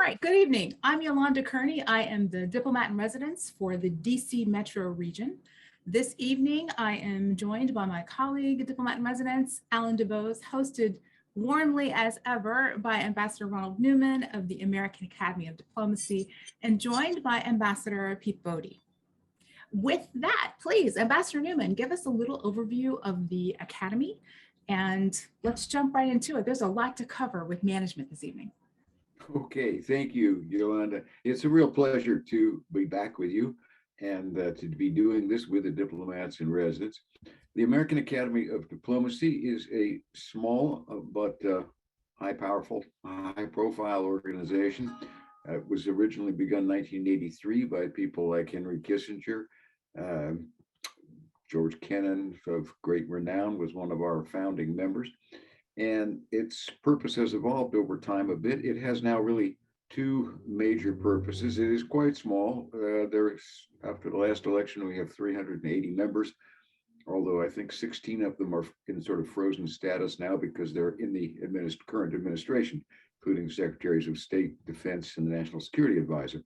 right, good evening. I'm Yolanda Kearney. I am the diplomat in residence for the DC Metro region. This evening, I am joined by my colleague, diplomat in residence, Alan DuBose, hosted warmly as ever by Ambassador Ronald Newman of the American Academy of Diplomacy, and joined by Ambassador Pete Bodde. With that, please, Ambassador Newman, give us a little overview of the Academy, and let's jump right into it. There's a lot to cover with management this evening. Okay, thank you, Yolanda. It's a real pleasure to be back with you and to be doing this with the diplomats in residence. The American Academy of Diplomacy is a small but high-profile organization. It was originally begun in 1983 by people like Henry Kissinger. George Kennan, of great renown, was one of our founding members. And its purpose has evolved over time a bit. It has now really two major purposes. It is quite small. After the last election, we have 380 members, although I think 16 of them are in sort of frozen status now because they're in the current administration, including secretaries of state, defense, and the national security advisor,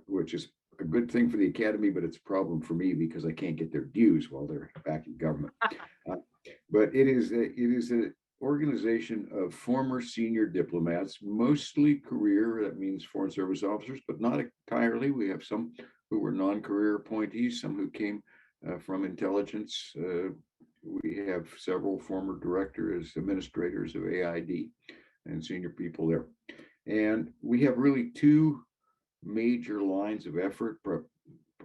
which is a good thing for the academy, but it's a problem for me because I can't get their dues while they're back in government. But it is an organization of former senior diplomats, mostly career, that means foreign service officers, but not entirely. We have some who were non-career appointees, some who came from intelligence. We have several former directors, administrators of AID, and senior people there. And we have really two major lines of effort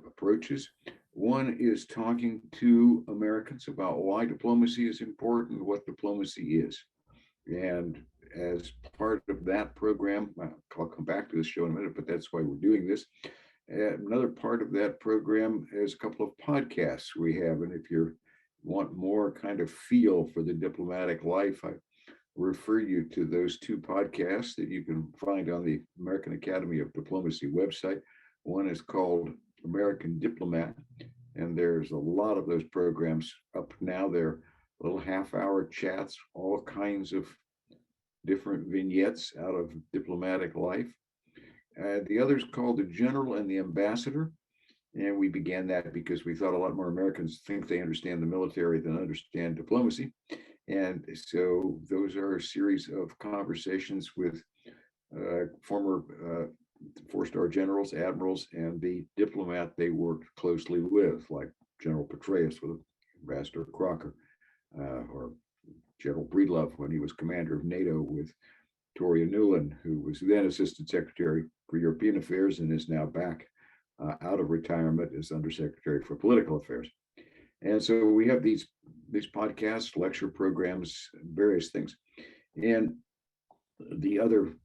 approaches. One is talking to Americans about why diplomacy is important, what diplomacy is. And as part of that program, I'll come back to this show in a minute, but that's why we're doing this. Another part of that program is a couple of podcasts we have. And if you want more kind of feel for the diplomatic life, I refer you to those two podcasts that you can find on the American Academy of Diplomacy website. One is called American Diplomat, and there's a lot of those programs up now. They're little half-hour chats, all kinds of different vignettes out of diplomatic life. The other is called The General and the Ambassador, and we began that because we thought a lot more Americans think they understand the military than understand diplomacy. And so those are a series of conversations with former four-star generals, admirals, and the diplomat they worked closely with, like General Petraeus with Ambassador Crocker, or General Breedlove when he was commander of NATO with Toria Nuland, who was then Assistant Secretary for European Affairs and is now back out of retirement as Undersecretary for Political Affairs. And so we have these podcasts, lecture programs, various things. And the other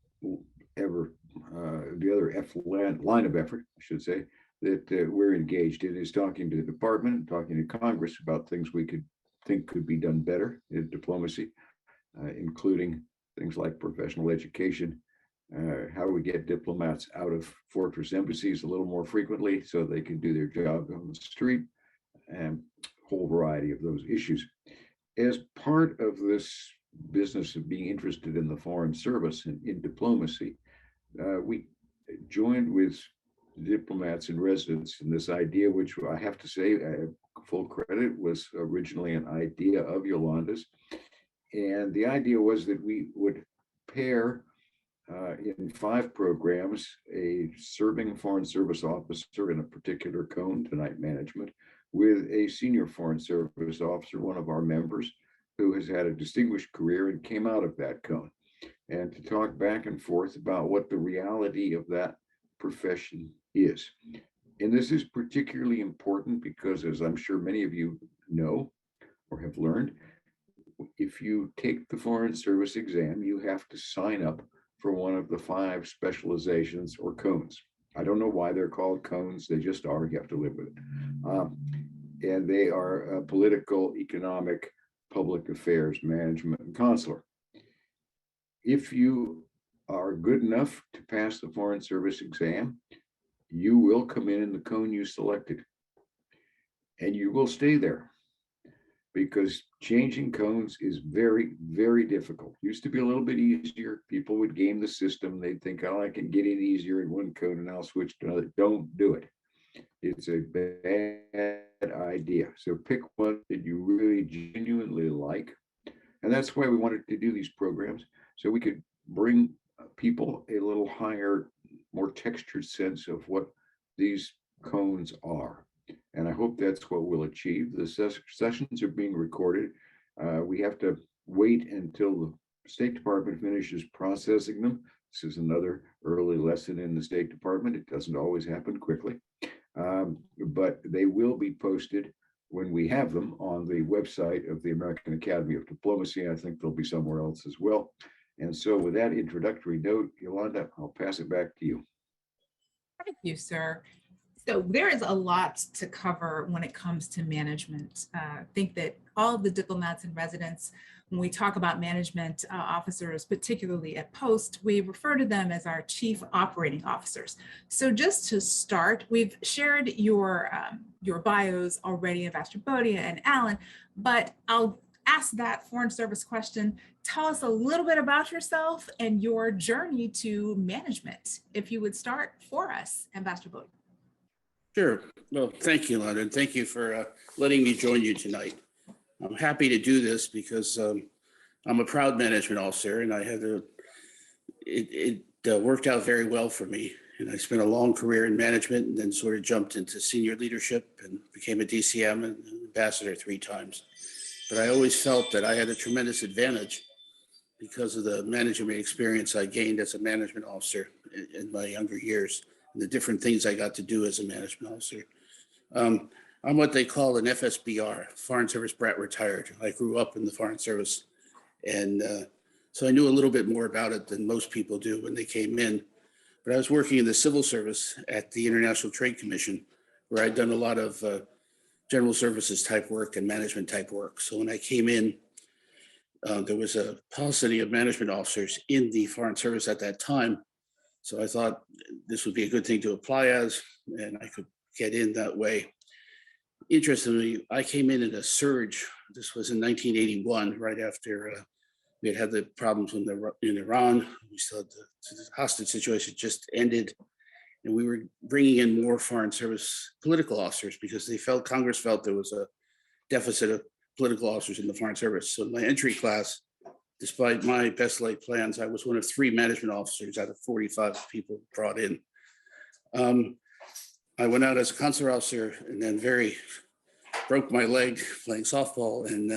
line of effort, I should say, that we're engaged in is talking to the department, talking to Congress about things we could be done better in diplomacy, including things like professional education, how we get diplomats out of fortress embassies a little more frequently so they can do their job on the street, and a whole variety of those issues. As part of this business of being interested in the foreign service and in diplomacy, we joined with diplomats in residence in this idea, which I have to say, full credit, was originally an idea of Yolanda's. And the idea was that we would pair in 5 programs a serving foreign service officer in a particular cone, tonight management, with a senior foreign service officer, one of our members, who has had a distinguished career and came out of that cone, and to talk back and forth about what the reality of that profession is. And this is particularly important because, as I'm sure many of you know or have learned, if you take the Foreign Service exam, you have to sign up for one of the 5 specializations or cones. I don't know why they're called cones, they just are, you have to live with it. And they are political, economic, public affairs, management, and consular. If you are good enough to pass the Foreign Service exam, you will come in the cone you selected, and you will stay there. because changing cones is very, very difficult. Used to be a little bit easier. People would game the system. They'd think, oh, I can get it easier in one cone and I'll switch to another. Don't do it. It's a bad idea. So pick one that you really genuinely like. And that's why we wanted to do these programs, so we could bring people a little higher, more textured sense of what these cones are. And I hope that's what we'll achieve. The sessions are being recorded. We have to wait until the State Department finishes processing them. This is another early lesson in the State Department. It doesn't always happen quickly, but they will be posted when we have them on the website of the American Academy of Diplomacy. I think they'll be somewhere else as well. And so with that introductory note, Yolanda, I'll pass it back to you. Thank you, sir. So there is a lot to cover when it comes to management. I think that all of the diplomats and residents, when we talk about management officers, particularly at post, we refer to them as our chief operating officers. So just to start, we've shared your bios already, Ambassador Bodde and Alan, but I'll ask that Foreign Service question. Tell us a little bit about yourself and your journey to management. If you would start for us, Ambassador Bodde. Sure. Well, thank you, London. Thank you for letting me join you tonight. I'm happy to do this because I'm a proud management officer, and I had it worked out very well for me. And I spent a long career in management and then sort of jumped into senior leadership and became a DCM and ambassador 3 times. But I always felt that I had a tremendous advantage because of the management experience I gained as a management officer in my younger years, and the different things I got to do as a management officer. I'm what they call an FSBR, Foreign Service Brat Retired. I grew up in the Foreign Service, and so I knew a little bit more about it than most people do when they came in. But I was working in the civil service at the International Trade Commission, where I'd done a lot of general services type work and management type work. So when I came in, there was a paucity of management officers in the Foreign Service at that time. So I thought this would be a good thing to apply as, and I could get in that way. Interestingly, I came in a surge. This was in 1981, right after we had the problems in Iran. We saw the hostage situation just ended, and we were bringing in more Foreign Service political officers because Congress felt there was a deficit of political officers in the Foreign Service. So in my entry class, despite my best laid plans, I was one of 3 management officers out of 45 people brought in. I went out as a consular officer and then broke my leg playing softball, and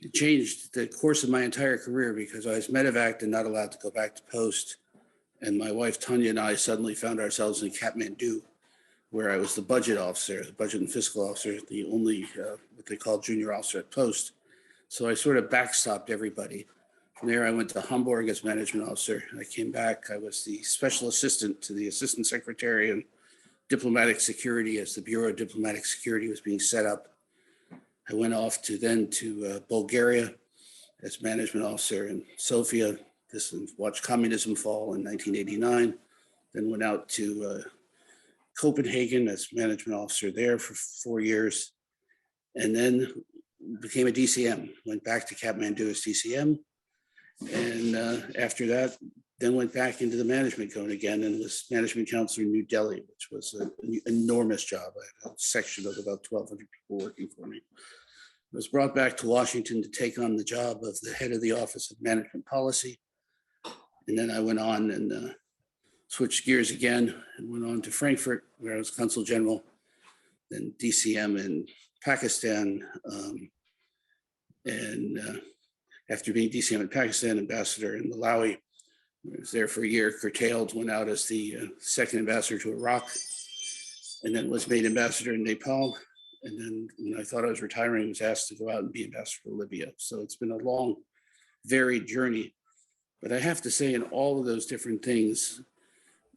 it changed the course of my entire career because I was medevaced and not allowed to go back to post. And my wife, Tanya, and I suddenly found ourselves in Kathmandu, where I was the budget officer, the budget and fiscal officer, the only what they call junior officer at post. So I sort of backstopped everybody. From there, I went to Hamburg as management officer. I came back. I was the special assistant to the assistant secretary and diplomatic security as the Bureau of Diplomatic Security was being set up. I went off to Bulgaria as management officer in Sofia. Watched communism fall in 1989. Then went out to Copenhagen as management officer there for 4 years, and then became a DCM. Went back to Kathmandu as DCM, and after that, then went back into the management cone again and was management counselor in New Delhi, which was an enormous job. I had a section of about 1,200 people working for me. I was brought back to Washington to take on the job of the head of the Office of Management Policy. And then I went on and switched gears again and went on to Frankfurt, where I was consul general, then DCM in Pakistan. After being DCM in Pakistan, ambassador in Malawi, I was there for a year, curtailed, went out as the second ambassador to Iraq, and then was made ambassador in Nepal. And then when I thought I was retiring, I was asked to go out and be ambassador to Libya. So it's been a long, varied journey. But I have to say, in all of those different things,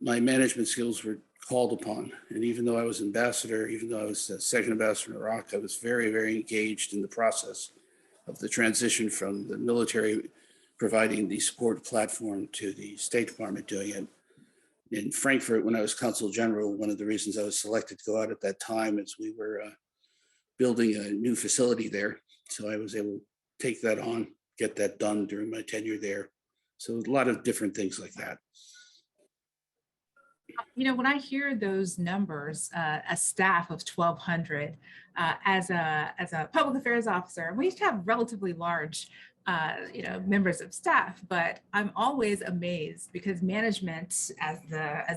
my management skills were called upon. And even though I was ambassador, even though I was the second ambassador in Iraq, I was very, very engaged in the process of the transition from the military providing the support platform to the State Department doing it. In Frankfurt, when I was consul general, one of the reasons I was selected to go out at that time is we were building a new facility there. So I was able to take that on, get that done during my tenure there. So a lot of different things like that. You know, when I hear those numbers, a staff of 1,200 as a public affairs officer, we have relatively large, members of staff, but I'm always amazed because management, as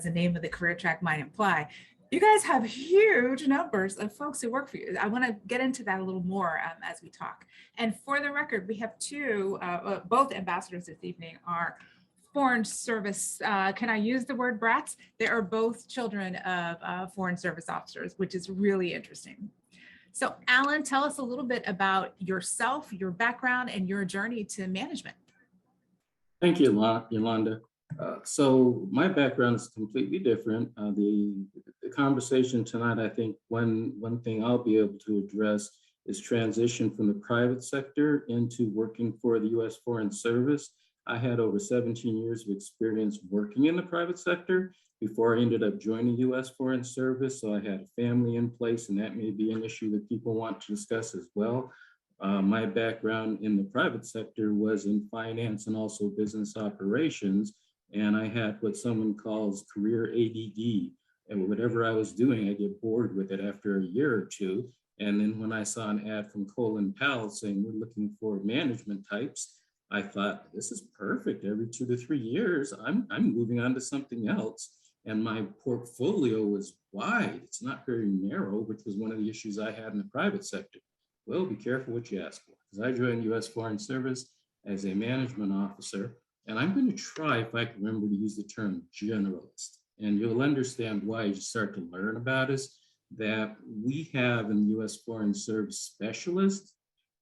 the name of the career track might imply, you guys have huge numbers of folks who work for you. I want to get into that a little more as we talk. And for the record, we have both ambassadors this evening are Foreign Service, can I use the word brats? They are both children of Foreign Service officers, which is really interesting. So Alan, tell us a little bit about yourself, your background, and your journey to management. Thank you, Yolanda. So my background is completely different. The conversation tonight, I think one thing I'll be able to address is transition from the private sector into working for the U.S. Foreign Service. I had over 17 years of experience working in the private sector before I ended up joining U.S. Foreign Service. So I had a family in place, and that may be an issue that people want to discuss as well. My background in the private sector was in finance and also business operations. And I had what someone calls career ADD. And whatever I was doing, I get bored with it after a year or two. And then when I saw an ad from Colin Powell saying we're looking for management types, I thought, this is perfect. Every 2 to 3 years, I'm moving on to something else. And my portfolio was wide. It's not very narrow, which was one of the issues I had in the private sector. Well, be careful what you ask for, because I joined U.S. Foreign Service as a management officer. And I'm going to try, if I can remember, to use the term generalist. And you'll understand why you start to learn about us, that we have in the U.S. Foreign Service specialists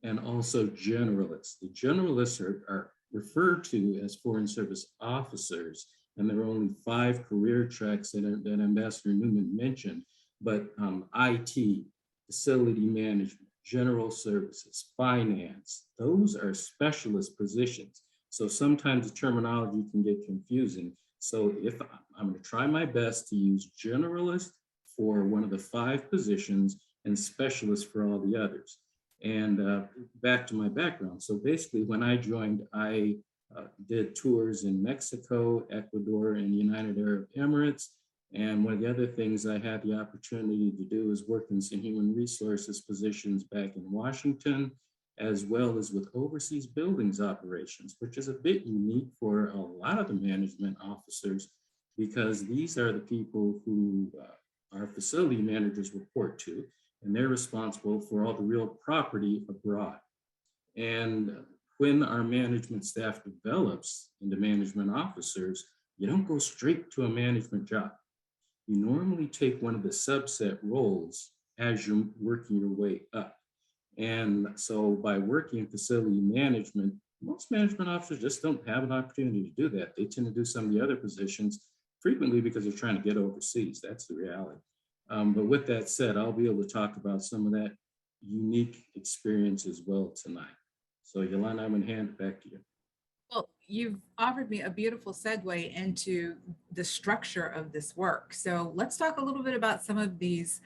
and also generalists. The generalists are referred to as Foreign Service officers, and there are only 5 career tracks that Ambassador Newman mentioned, but IT, facility management, general services, finance, those are specialist positions. So sometimes the terminology can get confusing. So if I'm going to try my best to use generalist for one of the 5 positions and specialist for all the others. And back to my background. So basically when I joined, I did tours in Mexico, Ecuador, and the United Arab Emirates. And one of the other things I had the opportunity to do is work in some human resources positions back in Washington, as well as with overseas buildings operations, which is a bit unique for a lot of the management officers, because these are the people who our facility managers report to, and they're responsible for all the real property abroad. And when our management staff develops into management officers, you don't go straight to a management job. You normally take one of the subset roles as you're working your way up. And so by working in facility management, most management officers just don't have an opportunity to do that. They tend to do some of the other positions frequently because they're trying to get overseas. That's the reality. But with that said, I'll be able to talk about some of that unique experience as well tonight. So Yolanda, I'm going to hand it back to you. Well, you've offered me a beautiful segue into the structure of this work. So let's talk a little bit about some of these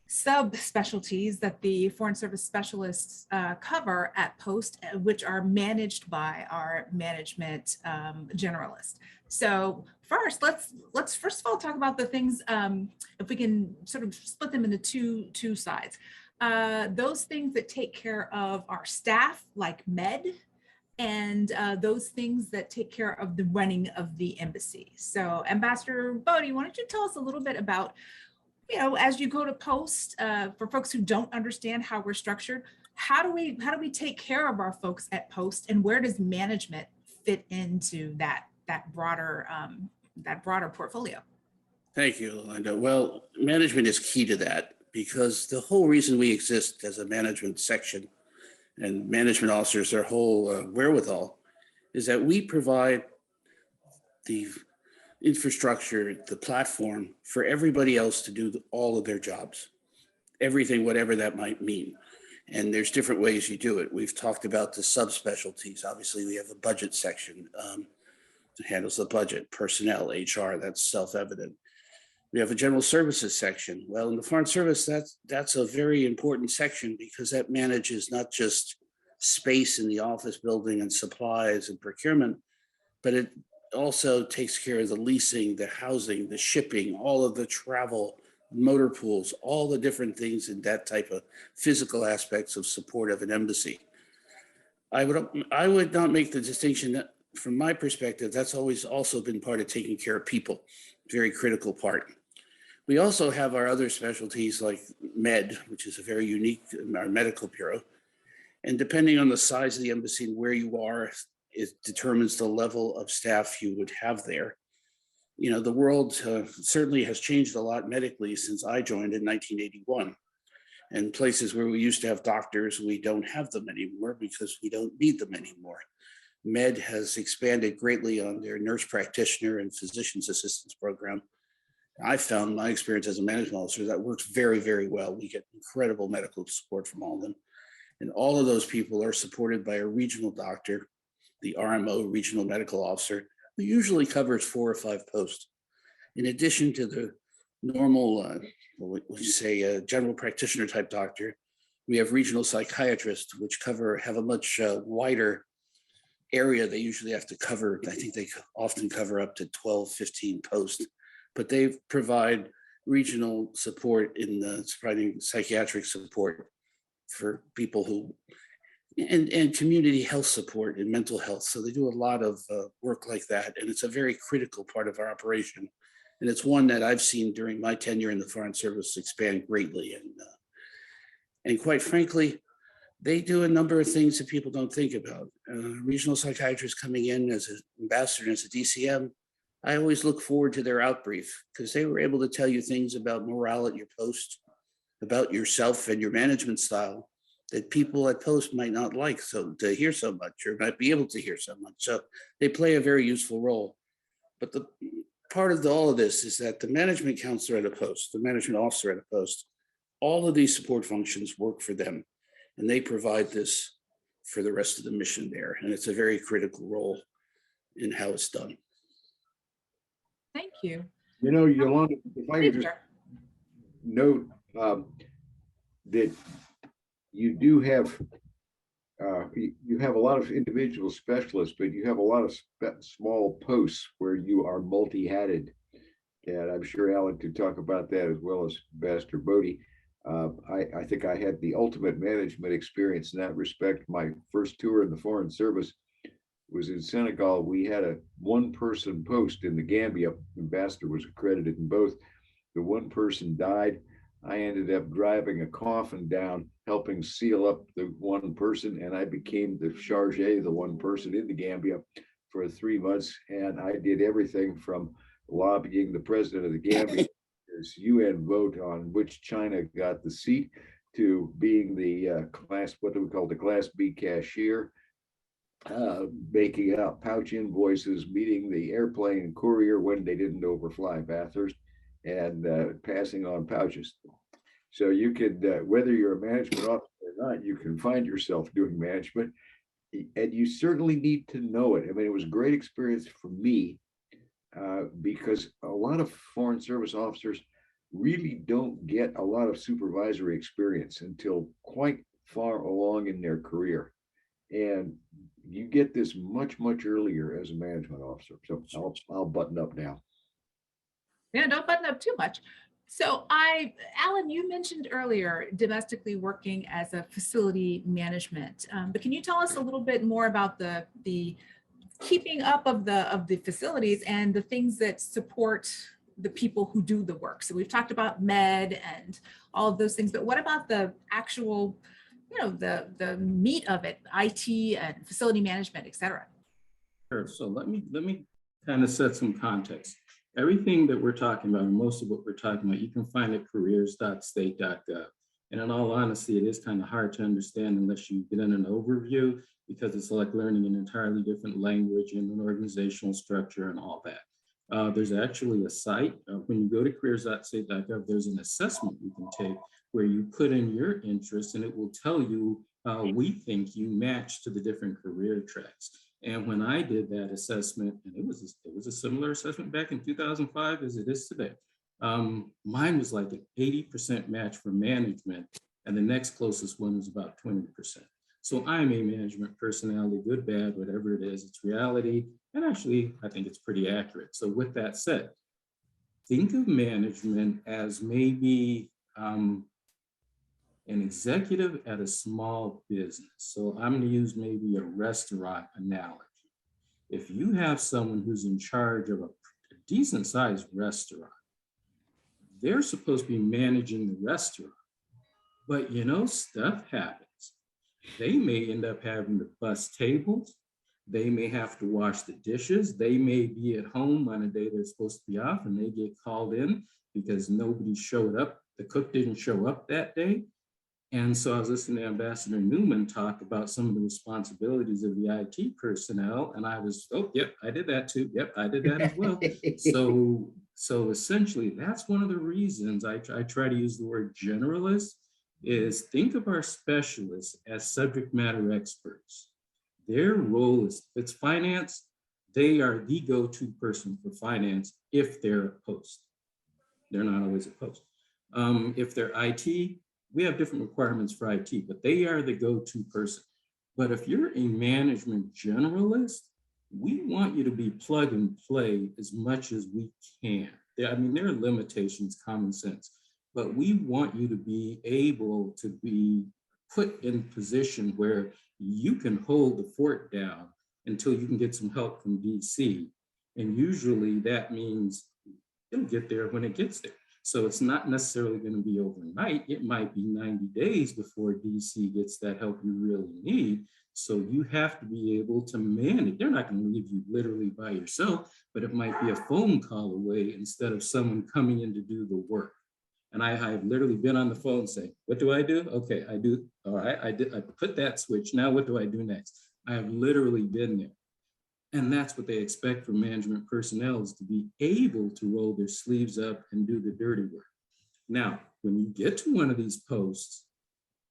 subspecialties that the Foreign Service specialists cover at post, which are managed by our management generalist. So first, let's first of all talk about the things, if we can sort of split them into two sides. Those things that take care of our staff, like med, and those things that take care of the running of the embassy. So Ambassador Bodde, why don't you tell us a little bit about, as you go to post, for folks who don't understand how we're structured, how do we take care of our folks at post, and where does management fit into that broader portfolio? Thank you, Linda. Well, management is key to that, because the whole reason we exist as a management section and management officers, their whole wherewithal, is that we provide the infrastructure, the platform for everybody else to do all of their jobs, everything, whatever that might mean. And there's different ways you do it. We've talked about the subspecialties. Obviously, we have a budget section that handles the budget, personnel, HR, that's self-evident. We have a general services section. Well, in the Foreign Service, that's a very important section because that manages not just space in the office building and supplies and procurement, but it also takes care of the leasing, the housing, the shipping, all of the travel, motor pools, all the different things in that type of physical aspects of support of an embassy. I would not make the distinction that, from my perspective, that's always also been part of taking care of people, very critical part. We also have our other specialties like med, which is a very unique, our medical bureau. And depending on the size of the embassy and where you are, it determines the level of staff you would have there. You know, the world certainly has changed a lot medically since I joined in 1981. And places where we used to have doctors, we don't have them anymore because we don't need them anymore. Med has expanded greatly on their nurse practitioner and physician's assistance program. I found my experience as a management officer that works very, very well. We get incredible medical support from all of them. And all of those people are supported by a regional doctor, the RMO, regional medical officer, who usually covers 4 or 5 posts. In addition to the normal, general practitioner type doctor, we have regional psychiatrists, which have a much wider area they usually have to cover. I think they often cover up to 12, 15 posts, but they provide regional support in the providing psychiatric support for people who, and community health support and mental health. So they do a lot of work like that. And it's a very critical part of our operation. And it's one that I've seen during my tenure in the Foreign Service expand greatly. And quite frankly, they do a number of things that people don't think about. Regional psychiatrists coming in as an ambassador and as a DCM, I always look forward to their outbrief because they were able to tell you things about morale at your post, about yourself and your management style that people at post might not like to hear so much or might be able to hear so much. So they play a very useful role. But the part of all of this is that the management counselor at a post, the management officer at a post, all of these support functions work for them. And they provide this for the rest of the mission there. And it's a very critical role in how it's done. Thank you. You know, Yolanda, if I could just note that you do have, you have a lot of individual specialists, but you have a lot of small posts where you are multi-hatted. And I'm sure Alan could talk about that as well as Ambassador Bodde. I think I had the ultimate management experience in that respect. My first tour in the Foreign Service was in Senegal. We had a 1-person post in the Gambia. Ambassador was accredited in both. The 1 person died. I ended up driving a coffin down, helping seal up the 1 person, and I became the charge, the 1 person in the Gambia for 3 months. And I did everything from lobbying the president of the Gambia, his UN vote on which China got the seat, to being the what do we call the Class B cashier, making out pouch invoices, meeting the airplane courier when they didn't overfly Bathurst, and passing on pouches. So you could, whether you're a management officer or not, you can find yourself doing management, and you certainly need to know it. I mean, it was a great experience for me because a lot of Foreign Service officers really don't get a lot of supervisory experience until quite far along in their career. And you get this much, much earlier as a management officer. So I'll button up now. Yeah, don't button up too much. So Alan, you mentioned earlier domestically working as a facility management, but can you tell us a little bit more about the keeping up of the facilities and the things that support the people who do the work? So we've talked about med and all of those things, but what about the actual, the meat of it, IT and facility management, et cetera? Sure. So let me kind of set some context. Everything that we're talking about, and most of what we're talking about, you can find at careers.state.gov. And in all honesty, it is kind of hard to understand unless you get in an overview, because it's like learning an entirely different language and an organizational structure and all that. There's actually a site, when you go to careers.state.gov, there's an assessment you can take where you put in your interests and it will tell you how we think you match to the different career tracks. And when I did that assessment, and it was a similar assessment back in 2005 as it is today, Mine was like an 80% match for management, and the next closest one was about 20%. So I'm a management personality, good, bad, whatever it is, it's reality. And actually, I think it's pretty accurate. So with that said, think of management as maybe an executive at a small business. So I'm going to use maybe a restaurant analogy. If you have someone who's in charge of a decent sized restaurant, they're supposed to be managing the restaurant. But you know, stuff happens. They may end up having to bus tables. They may have to wash the dishes. They may be at home on a day they're supposed to be off and they get called in because nobody showed up. The cook didn't show up that day. And so I was listening to Ambassador Newman talk about some of the responsibilities of the IT personnel. And I was, oh, yep, I did that too. Yep, I did that as well. So essentially, that's one of the reasons I try to use the word generalist is think of our specialists as subject matter experts. Their role is, if it's finance, they are the go-to person for finance if they're a post. They're not always a post. If they're IT, we have different requirements for IT, but they are the go-to person. But if you're a management generalist, we want you to be plug and play as much as we can. I mean, there are limitations, common sense, but we want you to be able to be put in position where you can hold the fort down until you can get some help from DC. And usually that means it'll get there when it gets there. So it's not necessarily going to be overnight. It might be 90 days before DC gets that help you really need. So you have to be able to manage. They're not going to leave you literally by yourself, but it might be a phone call away instead of someone coming in to do the work. And I've literally been on the phone saying, what do I do? Okay, I do. All right, I put that switch. Now what do I do next? I have literally been there. And that's what they expect from management personnel is to be able to roll their sleeves up and do the dirty work. Now, when you get to one of these posts,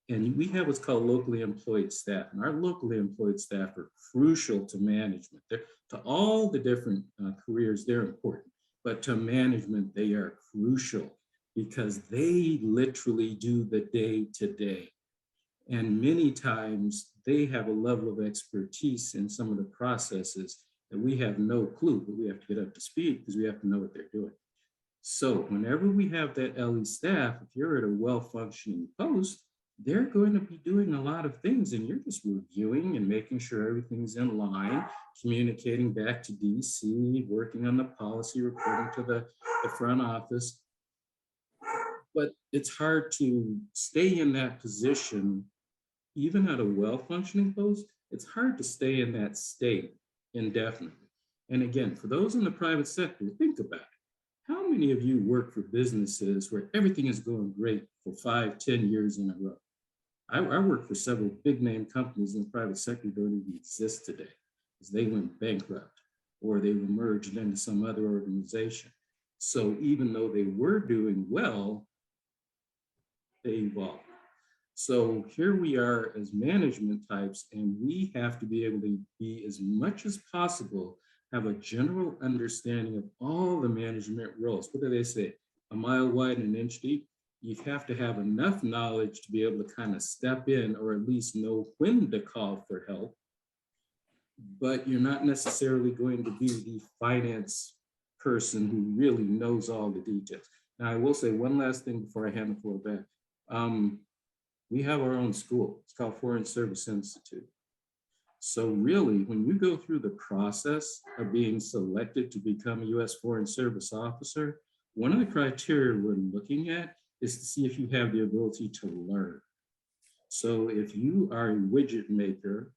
and we have what's called locally employed staff, and our locally employed staff are crucial to management. To all the different careers, they're important, but to management, they are crucial because they literally do the day-to-day. And many times they have a level of expertise in some of the processes that we have no clue, but we have to get up to speed because we have to know what they're doing. So whenever we have that LE staff, if you're at a well-functioning post, they're going to be doing a lot of things and you're just reviewing and making sure everything's in line, communicating back to DC, working on the policy, reporting to the front office. But it's hard to stay in that position even at a well-functioning post. It's hard to stay in that state indefinitely. And again, for those in the private sector, think about it. How many of you work for businesses where everything is going great for 5, 10 years in a row? I work for several big name companies in the private sector that don't even exist today because they went bankrupt or they were merged into some other organization. So even though they were doing well, they evolved. So here we are as management types, and we have to be able to be as much as possible, have a general understanding of all the management roles. What do they say? A mile wide and an inch deep. You have to have enough knowledge to be able to kind of step in or at least know when to call for help. But you're not necessarily going to be the finance person who really knows all the details. Now, I will say one last thing before I hand the floor back. We have our own school. It's called Foreign Service Institute. So really, when you go through the process of being selected to become a U.S. Foreign Service officer, one of the criteria we're looking at is to see if you have the ability to learn. So if you are a widget maker,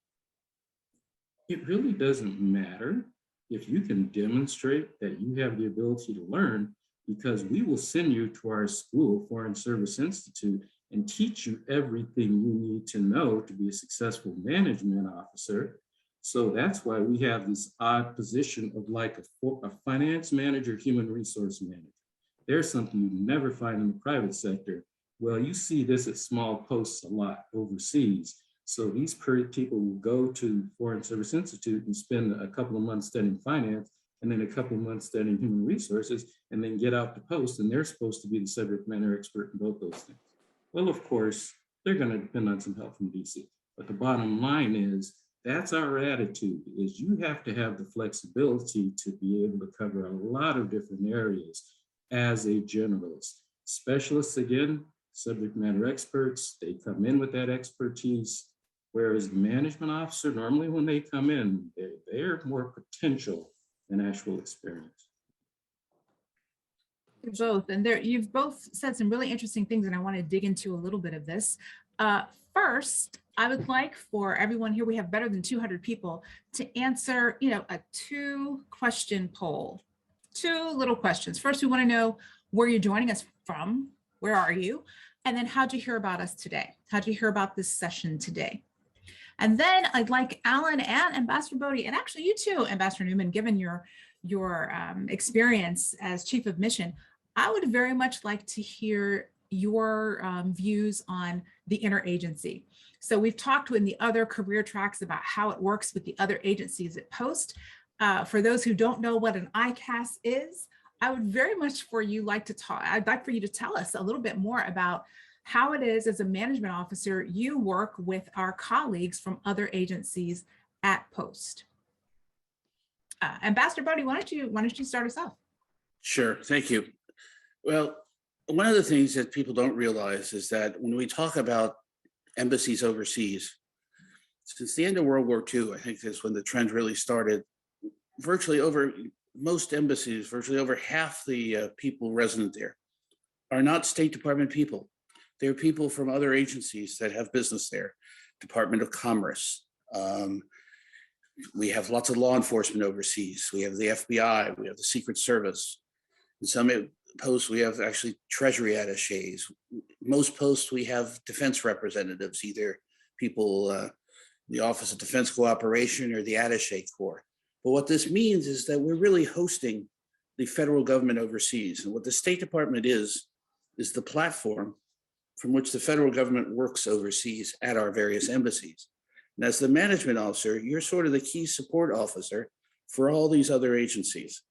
it really doesn't matter if you can demonstrate that you have the ability to learn, because we will send you to our school, Foreign Service Institute, and teach you everything you need to know to be a successful management officer. So that's why we have this odd position of like a finance manager, human resource manager. There's something you never find in the private sector. Well, you see this at small posts a lot overseas. So these people will go to Foreign Service Institute and spend a couple of months studying finance, and then a couple months studying human resources, and then get out to post, and they're supposed to be the subject matter expert in both those things. Well, of course, they're going to depend on some help from DC. But the bottom line is, that's our attitude, is you have to have the flexibility to be able to cover a lot of different areas as a generalist. Specialists, again, subject matter experts, they come in with that expertise, whereas the management officer, normally when they come in, they're more potential than actual experience. You're both, and you've both said some really interesting things, and I want to dig into a little bit of this. First, I would like for everyone here, we have better than 200 people, to answer, a 2-question poll. 2 little questions. First, we want to know where you're joining us from. Where are you? And then how'd you hear about us today? How'd you hear about this session today? And then I'd like Alan and Ambassador Bodde, and actually you too, Ambassador Newman, given your experience as Chief of Mission, I would very much like to hear your views on the interagency. So we've talked in the other career tracks about how it works with the other agencies at Post. For those who don't know what an ICAS is, I would very much I'd like for you to tell us a little bit more about how it is as a management officer, you work with our colleagues from other agencies at Post. Ambassador Bodde, why don't you start us off? Sure, thank you. Well, one of the things that people don't realize is that when we talk about embassies overseas, since the end of World War II, I think that's when the trend really started. Most embassies, virtually over half the people resident there are not State Department people. They're people from other agencies that have business there. Department of Commerce. We have lots of law enforcement overseas. We have the FBI, we have the Secret Service. In some posts, we have actually Treasury attachés. Most posts, we have defense representatives, either people, the Office of Defense Cooperation or the Attaché Corps. But what this means is that we're really hosting the federal government overseas. And what the State Department is the platform from which the federal government works overseas at our various embassies. And as the management officer, you're sort of the key support officer for all these other agencies.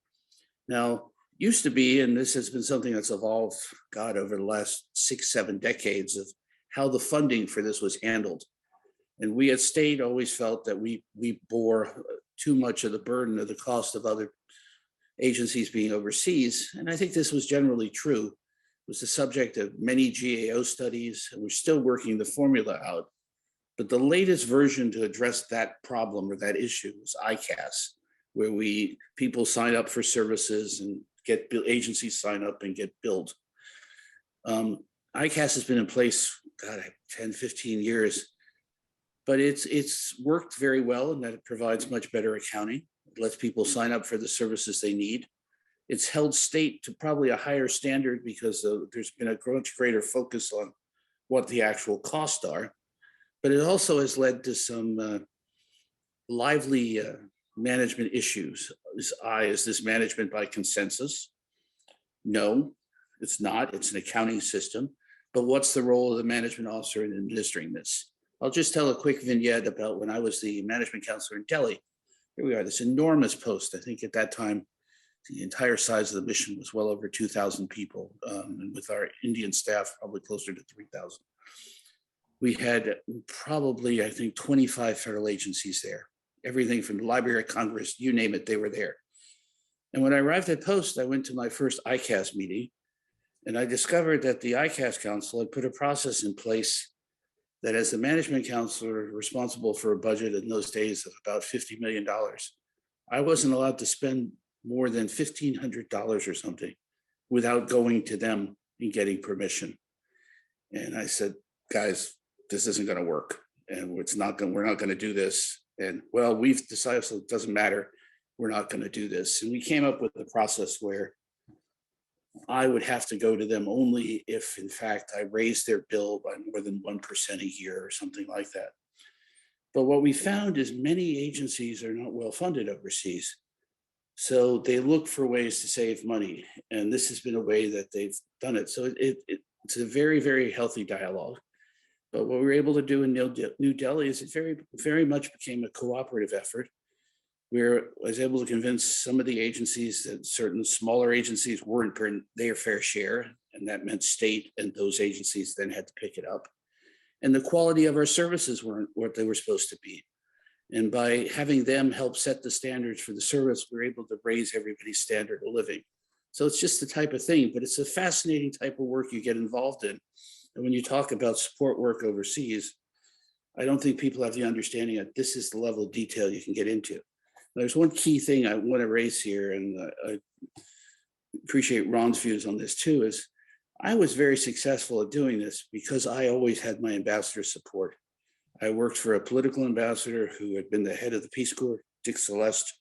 Now, used to be, and this has been something that's evolved, over the last 6-7 decades, of how the funding for this was handled. And we at State always felt that we bore too much of the burden of the cost of other agencies being overseas. And I think this was generally true. It was the subject of many GAO studies, and we're still working the formula out. But the latest version to address that problem or that issue is ICAS, where people sign up for services and agencies sign up and get billed. ICAS has been in place, 10, 15 years. But it's worked very well in that it provides much better accounting. It lets people sign up for the services they need. It's held State to probably a higher standard because there's been a much greater focus on what the actual costs are. But it also has led to some lively management issues. Is this management by consensus? No, it's not. It's an accounting system. But what's the role of the management officer in administering this? I'll just tell a quick vignette about when I was the management counselor in Delhi. Here we are, this enormous post. I think at that time, the entire size of the mission was well over 2,000 people, and with our Indian staff, probably closer to 3,000. We had probably, I think, 25 federal agencies there. Everything from the Library of Congress, you name it, they were there. And when I arrived at Post, I went to my first ICAS meeting, and I discovered that the ICAS Council had put a process in place that as the management counselor responsible for a budget in those days of about $50 million, I wasn't allowed to spend more than $1,500 or something without going to them and getting permission. And I said, guys, this isn't going to work. And we're not going to do this. And well, we've decided, so it doesn't matter. We're not going to do this. And we came up with a process where I would have to go to them only if, in fact, I raised their bill by more than 1% a year or something like that. But what we found is many agencies are not well funded overseas. So they look for ways to save money. And this has been a way that they've done it. So it's a very, very healthy dialogue. But what we were able to do in New Delhi is it very, very much became a cooperative effort. I was able to convince some of the agencies that certain smaller agencies weren't their fair share, and that meant state and those agencies then had to pick it up. And the quality of our services weren't what they were supposed to be. And by having them help set the standards for the service, we're able to raise everybody's standard of living. So it's just the type of thing, but it's a fascinating type of work you get involved in. And when you talk about support work overseas, I don't think people have the understanding that this is the level of detail you can get into. There's one key thing I want to raise here, and I appreciate Ron's views on this too, is I was very successful at doing this because I always had my ambassador support. I worked for a political ambassador who had been the head of the Peace Corps, Dick Celeste.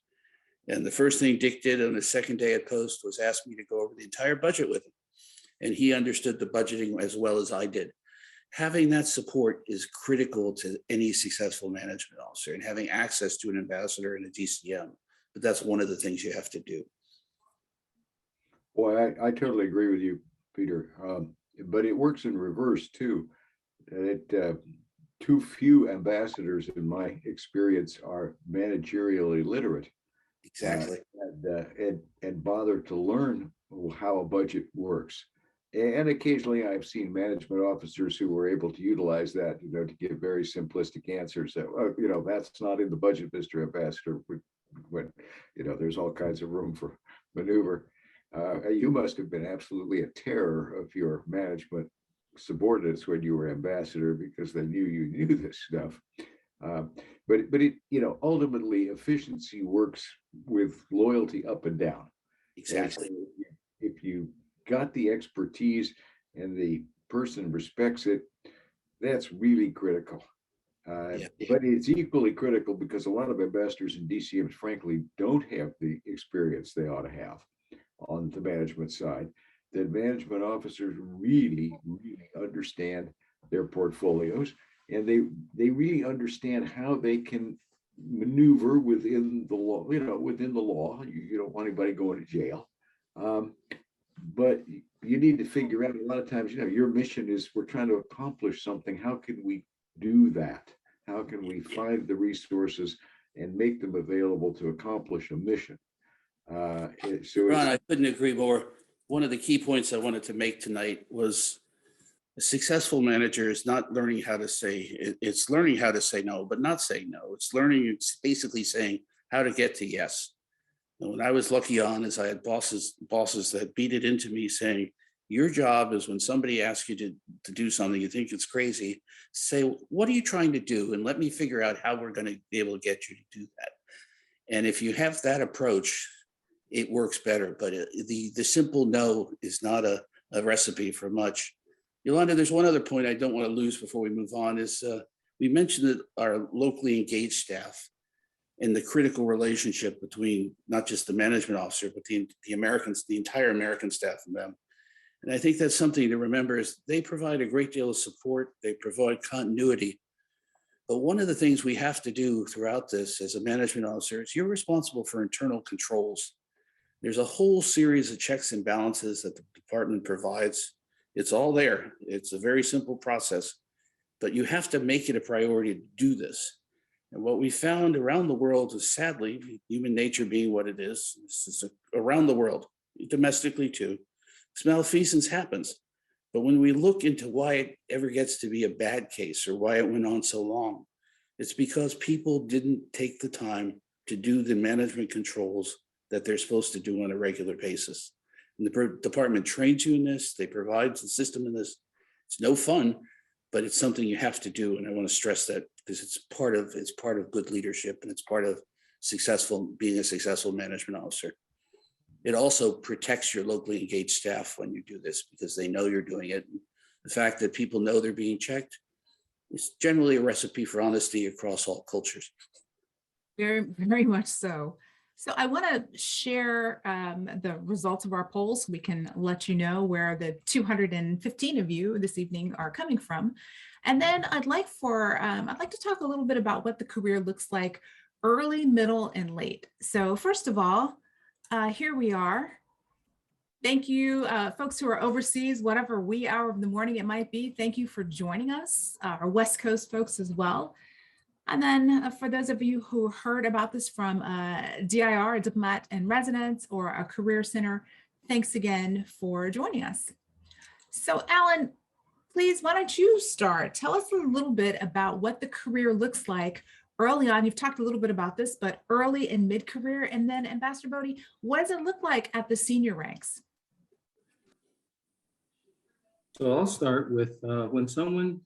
And the first thing Dick did on the second day at post was ask me to go over the entire budget with him. And he understood the budgeting as well as I did. Having that support is critical to any successful management officer, and having access to an ambassador and a DCM. But that's one of the things you have to do. Well, I totally agree with you, Peter. But it works in reverse too. Too few ambassadors, in my experience, are managerially literate. Exactly. And bother to learn how a budget works. And occasionally I've seen management officers who were able to utilize that, to give very simplistic answers that, that's not in the budget, Mr. Ambassador, when, there's all kinds of room for maneuver. You must have been absolutely a terror of your management subordinates when you were ambassador, because they knew you knew this stuff. But it, ultimately efficiency works with loyalty up and down. Exactly. And so if you got the expertise and the person respects it, that's really critical. Yeah. But it's equally critical because a lot of ambassadors and DCMs, frankly, don't have the experience they ought to have on the management side. That management officers really, really understand their portfolios, and they really understand how they can maneuver within the law. Within the law, you don't want anybody going to jail. But you need to figure out, a lot of times, your mission is, we're trying to accomplish something. How can we do that? How can we find the resources and make them available to accomplish a mission? Ron, I couldn't agree more. One of the key points I wanted to make tonight was a successful manager is not learning how to say, it's learning how to say no, but not say no. It's basically saying how to get to yes. And when I was lucky on is I had bosses that beat it into me saying, your job is when somebody asks you to do something, you think it's crazy, say, what are you trying to do? And let me figure out how we're going to be able to get you to do that. And if you have that approach, it works better. But the simple no is not a recipe for much. Yolanda, there's one other point I don't want to lose before we move on is we mentioned that our locally engaged staff and the critical relationship between not just the management officer, but the Americans, the entire American staff and them. And I think that's something to remember is they provide a great deal of support. They provide continuity. But one of the things we have to do throughout this as a management officer is you're responsible for internal controls. There's a whole series of checks and balances that the department provides. It's all there. It's a very simple process, but you have to make it a priority to do this. And what we found around the world is, sadly, human nature being what it is, this is around the world, domestically too, malfeasance happens. But when we look into why it ever gets to be a bad case or why it went on so long, it's because people didn't take the time to do the management controls that they're supposed to do on a regular basis. And the department trains you in this, they provide the system in this. It's no fun, but it's something you have to do. And I want to stress that because it's part of good leadership, and it's part of being a successful management officer. It also protects your locally engaged staff when you do this because they know you're doing it. The fact that people know they're being checked is generally a recipe for honesty across all cultures. Very, very much so. So I want to share the results of our polls so we can let you know where the 215 of you this evening are coming from. And then I'd like to talk a little bit about what the career looks like early, middle, and late. So first of all, here we are. Thank you, folks who are overseas, whatever wee hour of the morning it might be. Thank you for joining us, our West Coast folks as well. And then for those of you who heard about this from DIR, a Diplomat in Residence, or a Career Center, thanks again for joining us. So Alan, please, why don't you start? Tell us a little bit about what the career looks like early on. You've talked a little bit about this, but early and mid-career, and then Ambassador Bodde, what does it look like at the senior ranks? So I'll start with when someone,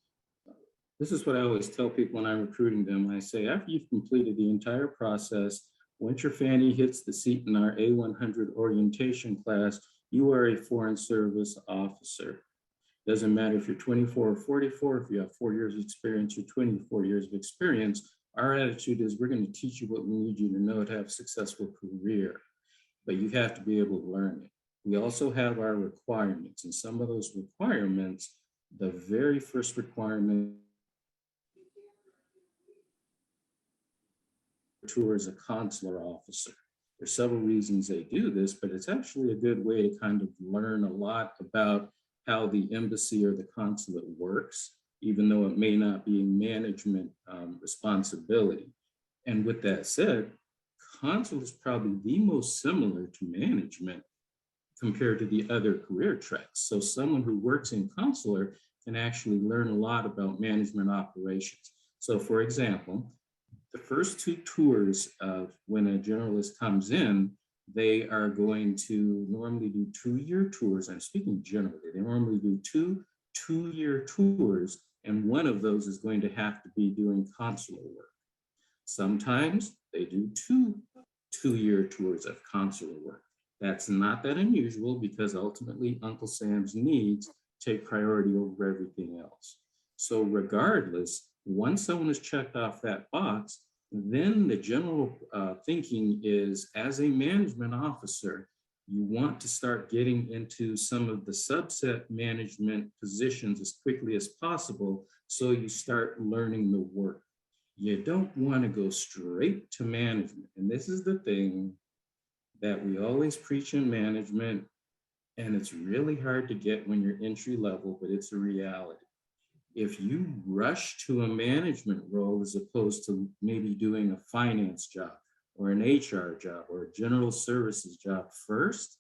this is what I always tell people when I'm recruiting them. I say, after you've completed the entire process, once your fanny hits the seat in our A100 orientation class, you are a Foreign Service officer. Doesn't matter if you're 24 or 44, if you have 4 years of experience or 24 years of experience, our attitude is we're going to teach you what we need you to know to have a successful career, but you have to be able to learn it. We also have our requirements, and some of those requirements, the very first requirement towards a consular officer. There's several reasons they do this, but it's actually a good way to kind of learn a lot about how the embassy or the consulate works, even though it may not be a management responsibility. And with that said, consulate is probably the most similar to management compared to the other career tracks. So someone who works in consular can actually learn a lot about management operations. So for example, the first 2 tours of when a generalist comes in, they are going to normally do 2-year tours. I'm speaking generally. They normally do 2-year tours, and one of those is going to have to be doing consular work. Sometimes they do 2-year tours of consular work. That's not that unusual because ultimately Uncle Sam's needs take priority over everything else. So regardless, once someone has checked off that box, then the general thinking is, as a management officer, you want to start getting into some of the subset management positions as quickly as possible, so you start learning the work. You don't want to go straight to management. And this is the thing that we always preach in management, and it's really hard to get when you're entry level, but it's a reality. If you rush to a management role as opposed to maybe doing a finance job or an HR job or a general services job first,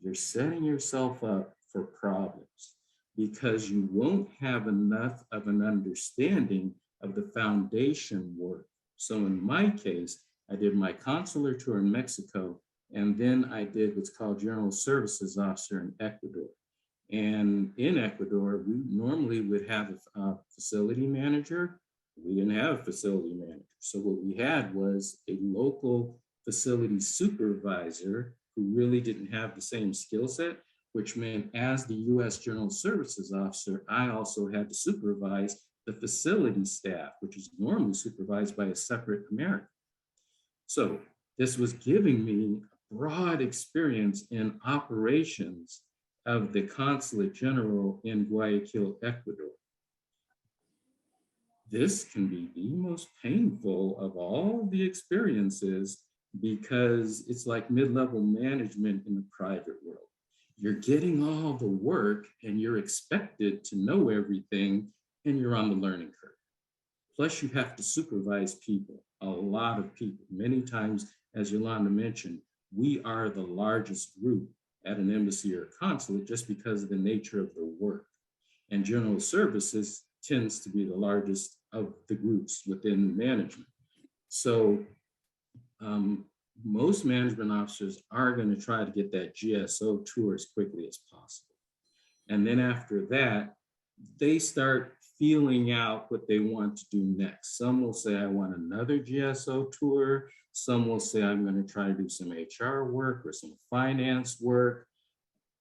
you're setting yourself up for problems because you won't have enough of an understanding of the foundation work. So in my case, I did my consular tour in Mexico, and then I did what's called General Services Officer in Ecuador. And in Ecuador, we normally would have a facility manager. We didn't have a facility manager. So what we had was a local facility supervisor who really didn't have the same skill set, which meant as the U.S. General Services Officer, I also had to supervise the facility staff, which is normally supervised by a separate American. So this was giving me a broad experience in operations of the Consulate General in Guayaquil, Ecuador. This can be the most painful of all the experiences because it's like mid-level management in the private world. You're getting all the work and you're expected to know everything, and you're on the learning curve. Plus you have to supervise people, a lot of people. Many times, as Yolanda mentioned, we are the largest group at an embassy or a consulate just because of the nature of the work. And general services tends to be the largest of the groups within management. So most management officers are going to try to get that GSO tour as quickly as possible. And then after that, they start feeling out what they want to do next. Some will say, I want another GSO tour. Some will say, I'm going to try to do some HR work or some finance work.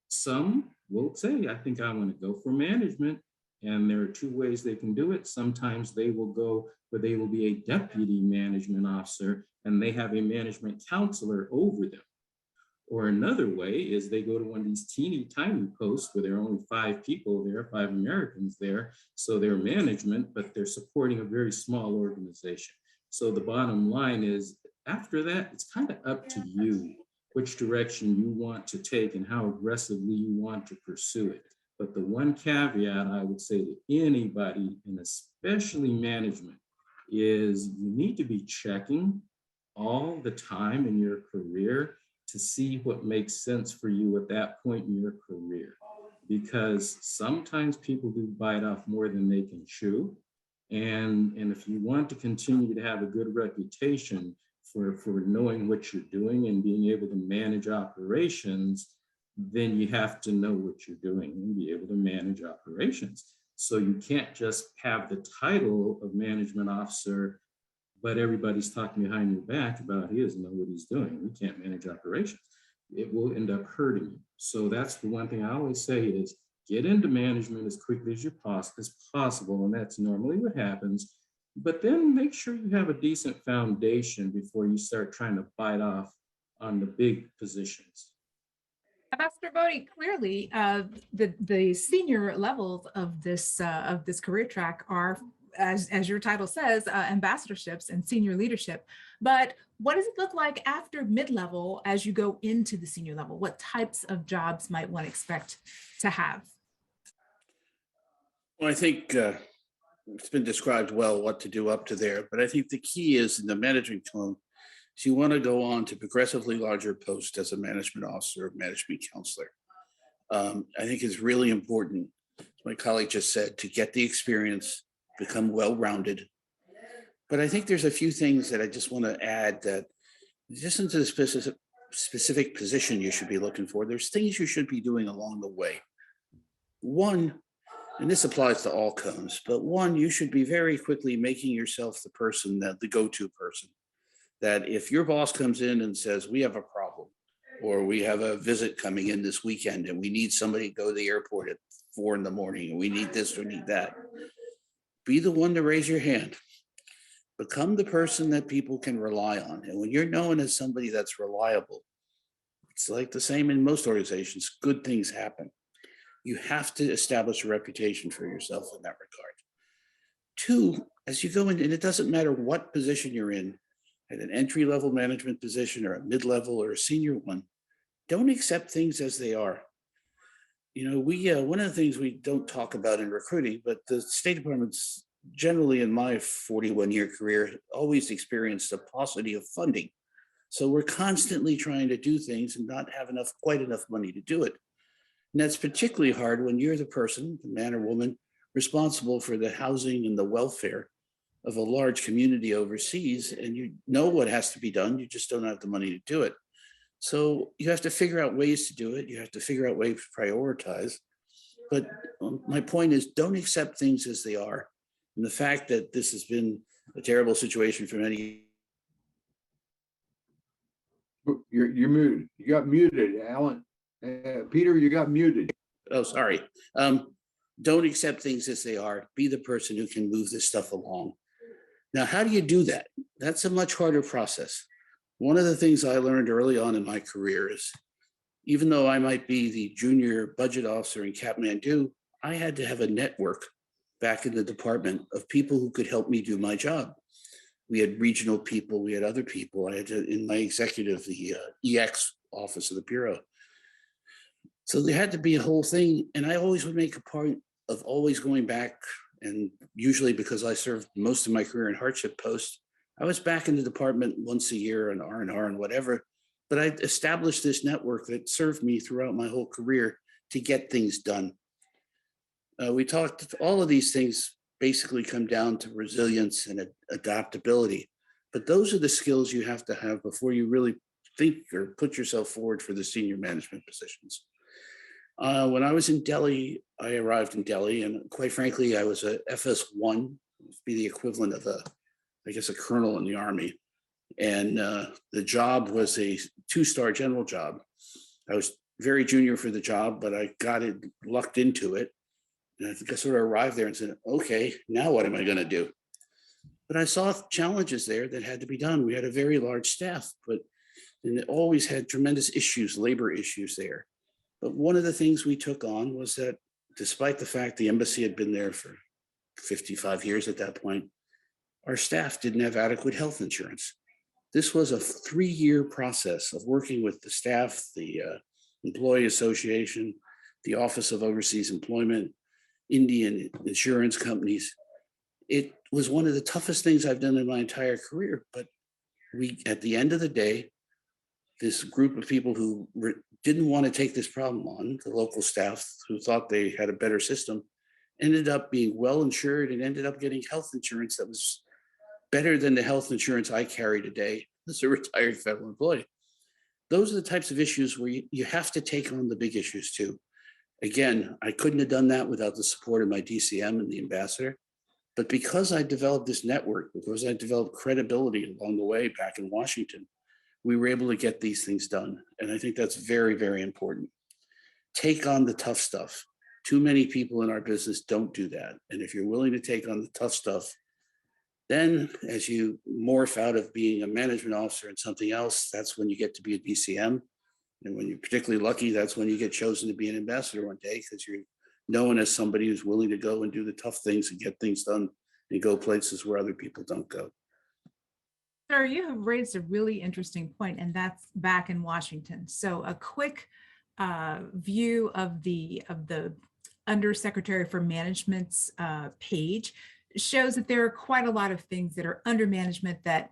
Some will say, I think I want to go for management. And there are 2 ways they can do it. Sometimes they will go where they will be a deputy management officer and they have a management counselor over them. Or another way is they go to one of these teeny tiny posts where there are only 5 people there, 5 Americans there. So they're management, but they're supporting a very small organization. So the bottom line is, after that, it's kind of up to you which direction you want to take and how aggressively you want to pursue it. But the one caveat I would say to anybody, and especially management, is you need to be checking all the time in your career to see what makes sense for you at that point in your career. Because sometimes people do bite off more than they can chew. And if you want to continue to have a good reputation for knowing what you're doing and being able to manage operations, then you have to know what you're doing and be able to manage operations. So you can't just have the title of management officer, but everybody's talking behind your back about he doesn't know what he's doing. We can't manage operations. It will end up hurting you. So that's the one thing I always say is get into management as quickly as possible. And that's normally what happens. But then make sure you have a decent foundation before you start trying to bite off on the big positions. Ambassador Bodde, clearly the senior levels of this career track are, as your title says, ambassadorships and senior leadership. But what does it look like after mid-level as you go into the senior level? What types of jobs might one expect to have? Well, I think it's been described well what to do up to there, but I think the key is in the management column, is you want to go on to progressively larger posts as a management officer or management counselor. I think it's really important, as my colleague just said, to get the experience, become well-rounded. But I think there's a few things that I just want to add that just into the specific position you should be looking for, there's things you should be doing along the way. One, and this applies to all cones, but one, you should be very quickly making yourself the person that the go-to person. That if your boss comes in and says, we have a problem, or we have a visit coming in this weekend and we need somebody to go to the airport at 4 a.m. and we need this or need that, be the one to raise your hand. Become the person that people can rely on. And when you're known as somebody that's reliable, it's like the same in most organizations, good things happen. You have to establish a reputation for yourself in that regard. Two, as you go in, and it doesn't matter what position you're in, at an entry-level management position or a mid-level or a senior one, don't accept things as they are. You know, one of the things we don't talk about in recruiting, but the State Department's generally in my 41-year career, always experienced a paucity of funding. So we're constantly trying to do things and not have quite enough money to do it. And that's particularly hard when you're the person, the man or woman, responsible for the housing and the welfare of a large community overseas, and you know what has to be done, you just don't have the money to do it. So you have to figure out ways to do it. You have to figure out ways to prioritize. But my point is, don't accept things as they are. And the fact that this has been a terrible situation for many. You're muted. You got muted, Alan. Peter, you got muted. Oh, sorry. Don't accept things as they are. Be the person who can move this stuff along. Now, how do you do that? That's a much harder process. One of the things I learned early on in my career is, even though I might be the junior budget officer in Kathmandu, I had to have a network back in the department of people who could help me do my job. We had regional people, we had other people. I had to, in my executive, the EX office of the Bureau. So there had to be a whole thing. And I always would make a point of always going back. And usually because I served most of my career in hardship posts, I was back in the department once a year on R&R and whatever. But I established this network that served me throughout my whole career to get things done. We talked, all of these things basically come down to resilience and adaptability. But those are the skills you have to have before you really think or put yourself forward for the senior management positions. When I was in Delhi, I arrived in Delhi, and quite frankly, I was a FS1, be the equivalent of I guess, a colonel in the Army. And the job was a 2-star general job. I was very junior for the job, but I got it, lucked into it. And I think I sort of arrived there and said, okay, now what am I going to do? But I saw challenges there that had to be done. We had a very large staff, and it always had tremendous issues, labor issues there. But one of the things we took on was that despite the fact the embassy had been there for 55 years at that point, our staff didn't have adequate health insurance. This was a 3-year process of working with the staff, the Employee Association, the Office of Overseas Employment, Indian insurance companies. It was one of the toughest things I've done in my entire career. But at the end of the day, this group of people who didn't want to take this problem on, the local staff who thought they had a better system, ended up being well insured and ended up getting health insurance that was better than the health insurance I carry today as a retired federal employee. Those are the types of issues where you have to take on the big issues too. Again, I couldn't have done that without the support of my DCM and the ambassador. But because I developed this network, because I developed credibility along the way back in Washington, we were able to get these things done. And I think that's very, very important. Take on the tough stuff. Too many people in our business don't do that. And if you're willing to take on the tough stuff, then as you morph out of being a management officer and something else, that's when you get to be a DCM. And when you're particularly lucky, that's when you get chosen to be an ambassador one day, because you're known as somebody who's willing to go and do the tough things and get things done and go places where other people don't go. Sir, you have raised a really interesting point, and that's back in Washington. So a quick view of the Undersecretary for Management's page shows that there are quite a lot of things that are under management that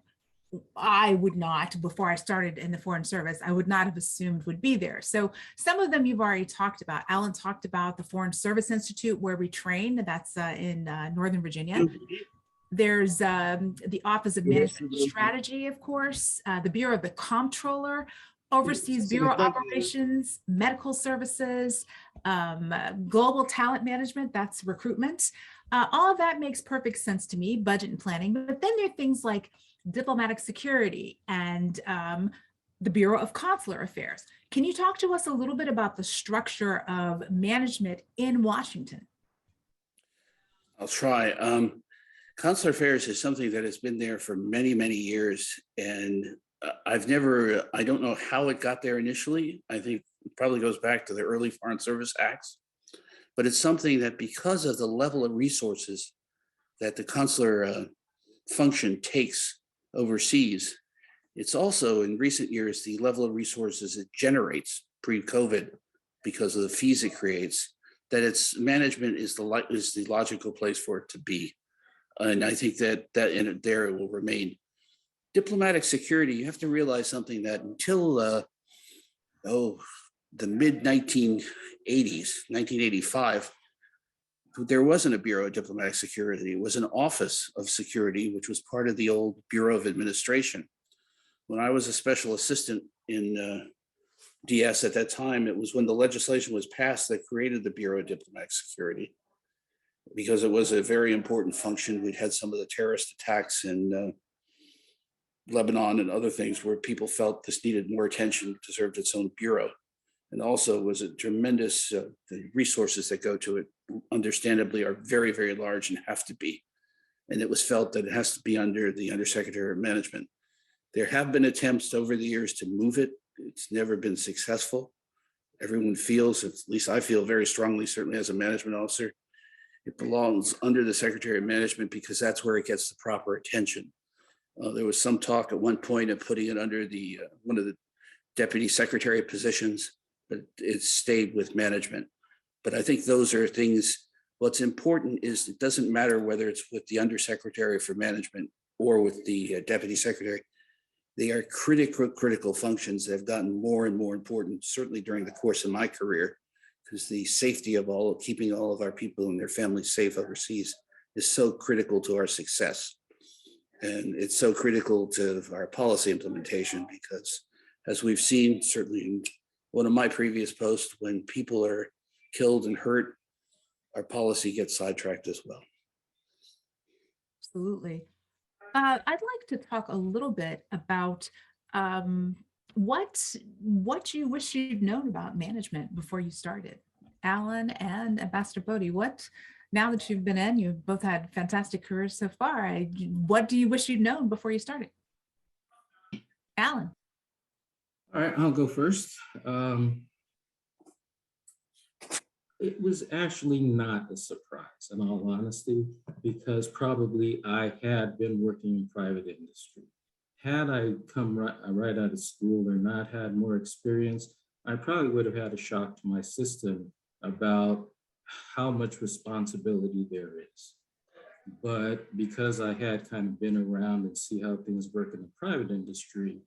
I would not, before I started in the Foreign Service, I would not have assumed would be there. So some of them you've already talked about. Alan talked about the Foreign Service Institute where we train, that's in Northern Virginia. There's the Office of Management Strategy, of course, the Bureau of the Comptroller, oversees bureau operations, medical services, global talent management, that's recruitment. All of that makes perfect sense to me, budget and planning. But then there are things like diplomatic security and the Bureau of Consular Affairs. Can you talk to us a little bit about the structure of management in Washington? I'll try. Consular affairs is something that has been there for many, many years. And I don't know how it got there initially. I think it probably goes back to the early Foreign Service Acts. But it's something that, because of the level of resources that the consular function takes overseas, it's also in recent years the level of resources it generates pre-COVID, because of the fees it creates, that its management is the logical place for it to be. And I think that there it will remain. Diplomatic security, you have to realize something, that until the mid 1980s, 1985, there wasn't a Bureau of Diplomatic Security. It was an Office of Security, which was part of the old Bureau of Administration. When I was a special assistant in DS at that time, it was when the legislation was passed that created the Bureau of Diplomatic Security, because it was a very important function. We'd had some of the terrorist attacks in Lebanon and other things where people felt this needed more attention, deserved its own bureau. And also was a tremendous, the resources that go to it, understandably, are very, very large and have to be. And it was felt that it has to be under the Undersecretary of Management. There have been attempts over the years to move it. It's never been successful. Everyone feels, at least I feel very strongly, certainly as a management officer, it belongs under the Secretary of Management, because that's where it gets the proper attention. There was some talk at one point of putting it under the one of the deputy secretary positions, but it stayed with management. But I think those are things, what's important is it doesn't matter whether it's with the Undersecretary for Management or with the deputy secretary. They are critical functions that have gotten more and more important, certainly during the course of my career, because the safety of keeping all of our people and their families safe overseas is so critical to our success. And it's so critical to our policy implementation, because as we've seen, certainly in one of my previous posts, when people are killed and hurt, our policy gets sidetracked as well. Absolutely. I'd like to talk a little bit about what you wish you'd known about management before you started. Alan and Ambassador Bodde, now that you've been in, you've both had fantastic careers so far. What do you wish you'd known before you started? Alan. All right, I'll go first. It was actually not a surprise, in all honesty, because probably I had been working in private industry. Had I come right out of school or not had more experience, I probably would have had a shock to my system about how much responsibility there is. But because I had kind of been around and see how things work in the private industry,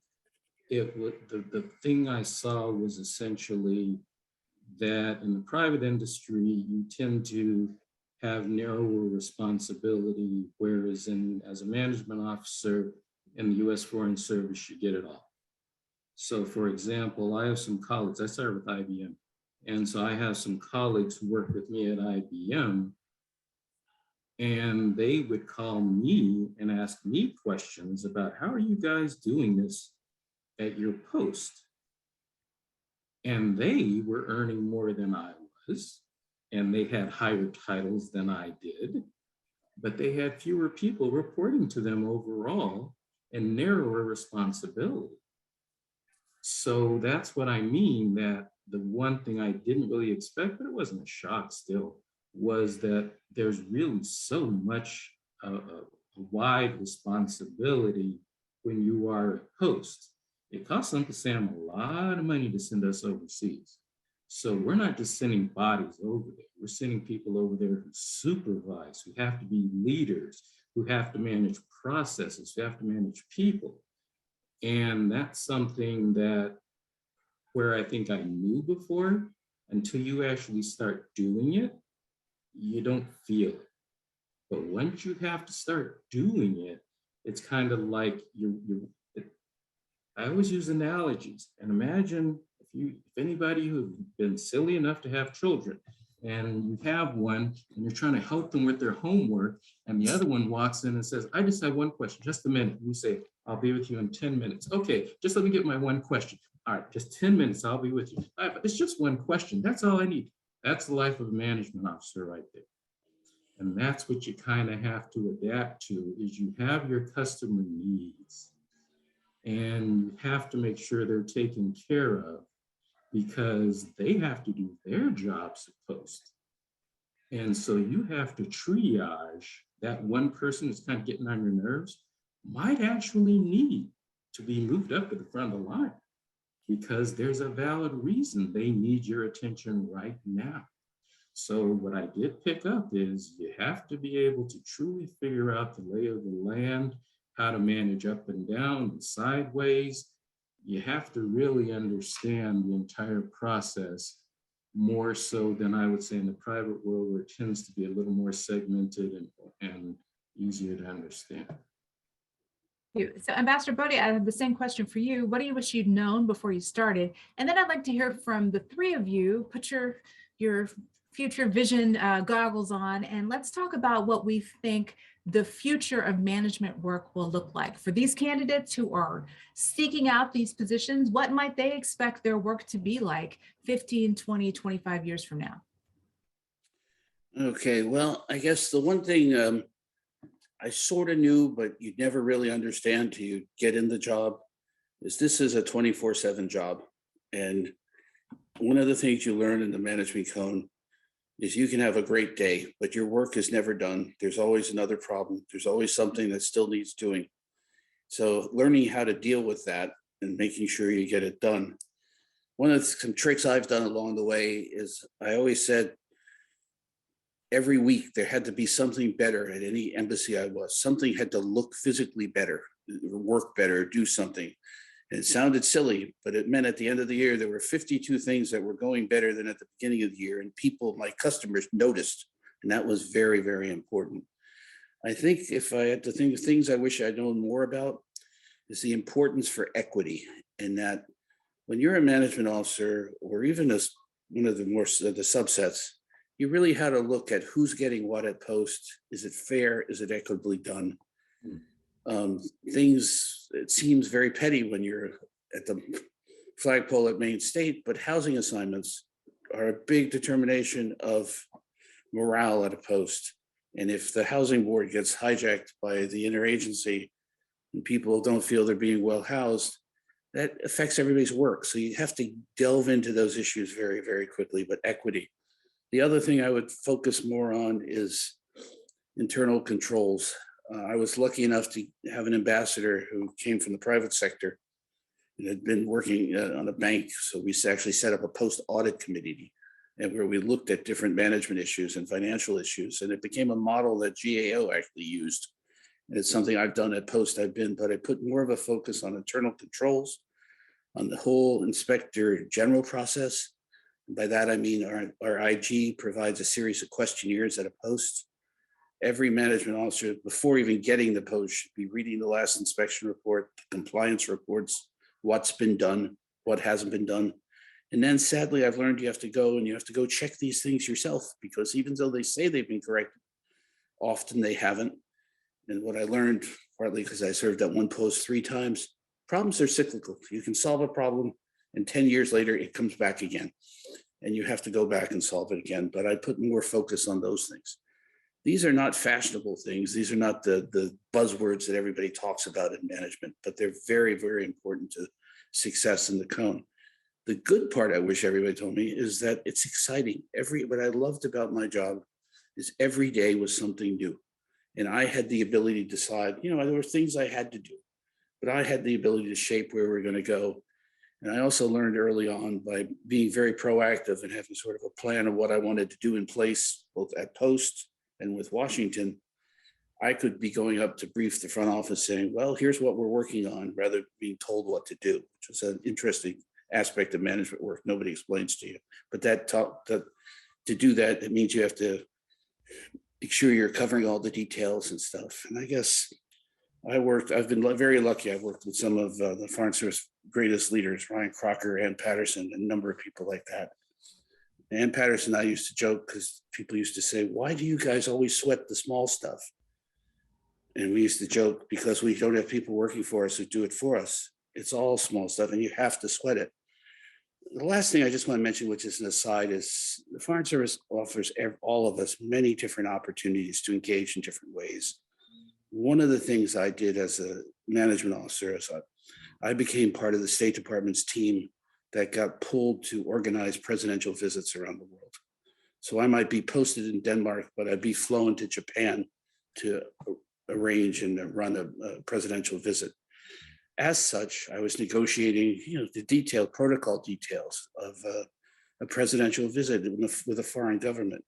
it would the thing I saw was essentially that in the private industry, you tend to have narrower responsibility, whereas as a management officer in the US Foreign Service, you get it all. So for example, I have some colleagues, I started with IBM. And so I have some colleagues who work with me at IBM, and they would call me and ask me questions about how are you guys doing this at your post? And they were earning more than I was, and they had higher titles than I did, but they had fewer people reporting to them overall and narrower responsibility. So that's what I mean, that the one thing I didn't really expect, but it wasn't a shock still, was that there's really so much a wide responsibility when you are a host. It costs Uncle Sam a lot of money to send us overseas. So we're not just sending bodies over there. We're sending people over there who supervise, who have to be leaders, who have to manage processes, who have to manage people. And that's something that where I think I knew before, until you actually start doing it, you don't feel it. But once you have to start doing it, it's kind of like I always use analogies. And imagine if anybody who's been silly enough to have children, and you have one and you're trying to help them with their homework, and the other one walks in and says, I just have one question, just a minute. And you say, I'll be with you in 10 minutes. Okay, just let me get my one question. All right, just 10 minutes, I'll be with you. All right, but it's just one question. That's all I need. That's the life of a management officer right there. And that's what you kind of have to adapt to, is you have your customer needs and you have to make sure they're taken care of, because they have to do their jobs at post. And so you have to triage that one person that's kind of getting on your nerves might actually need to be moved up to the front of the line, because there's a valid reason they need your attention right now. So what I did pick up is you have to be able to truly figure out the lay of the land, how to manage up and down and sideways. You have to really understand the entire process, more so than I would say in the private world, where it tends to be a little more segmented and easier to understand. So Ambassador Bodde, I have the same question for you. What do you wish you'd known before you started? And then I'd like to hear from the three of you. Put your future vision goggles on, and let's talk about what we think the future of management work will look like. For these candidates who are seeking out these positions, what might they expect their work to be like 15, 20, 25 years from now? Okay, well, I guess the one thing I sort of knew, but you'd never really understand till you get in the job, is this is a 24/7 job. And one of the things you learn in the management cone is you can have a great day, but your work is never done. There's always another problem. There's always something that still needs doing. So learning how to deal with that and making sure you get it done. One of some tricks I've done along the way is I always said every week there had to be something better at any embassy I was. Something had to look physically better, work better, do something. And it sounded silly, but it meant at the end of the year, there were 52 things that were going better than at the beginning of the year. And people, my customers, noticed. And that was very, very important. I think if I had to think of things I wish I'd known more about, is the importance for equity. And that when you're a management officer, or even as one of the subsets, you really had to look at who's getting what at post. Is it fair? Is it equitably done? Things, it seems very petty when you're at the flagpole at Maine State, but housing assignments are a big determination of morale at a post. And if the housing board gets hijacked by the interagency and people don't feel they're being well housed, that affects everybody's work. So you have to delve into those issues very, very quickly. But equity. The other thing I would focus more on is internal controls. I was lucky enough to have an ambassador who came from the private sector and had been working on a bank. So we actually set up a post-audit committee and where we looked at different management issues and financial issues. And it became a model that GAO actually used. And it's something I've done at Post but I put more of a focus on internal controls, on the whole inspector general process. And by that, I mean our IG provides a series of questionnaires at a Post. Every management officer, before even getting the post, should be reading the last inspection report, the compliance reports, what's been done, what hasn't been done. And then sadly, I've learned you have to go check these things yourself, because even though they say they've been corrected, often they haven't. And what I learned, partly because I served at one Post 3 times, problems are cyclical. You can solve a problem and 10 years later, it comes back again. And you have to go back and solve it again. But I put more focus on those things. These are not fashionable things. These are not the buzzwords that everybody talks about in management, but they're very, very important to success in the cone. The good part, I wish everybody told me, is that it's exciting. What I loved about my job is every day was something new. And I had the ability to decide, there were things I had to do, but I had the ability to shape where we're going to go. And I also learned early on, by being very proactive and having sort of a plan of what I wanted to do in place, both at Post and with Washington, I could be going up to brief the front office saying, well, here's what we're working on, rather than being told what to do, which was an interesting aspect of management work nobody explains to you. But to do that, it means you have to make sure you're covering all the details and stuff. And I guess I've been very lucky. I've worked with some of the Foreign Service greatest leaders, Ryan Crocker, Ann Patterson, and a number of people like that. Ann Patterson, I used to joke, because people used to say, why do you guys always sweat the small stuff? And we used to joke, because we don't have people working for us who do it for us. It's all small stuff, and you have to sweat it. The last thing I just want to mention, which is an aside, is the Foreign Service offers all of us many different opportunities to engage in different ways. One of the things I did as a management officer is I became part of the State Department's team that got pulled to organize presidential visits around the world. So I might be posted in Denmark, but I'd be flown to Japan to arrange and run a presidential visit. As such, I was negotiating, the detailed protocol details of a presidential visit with a foreign government.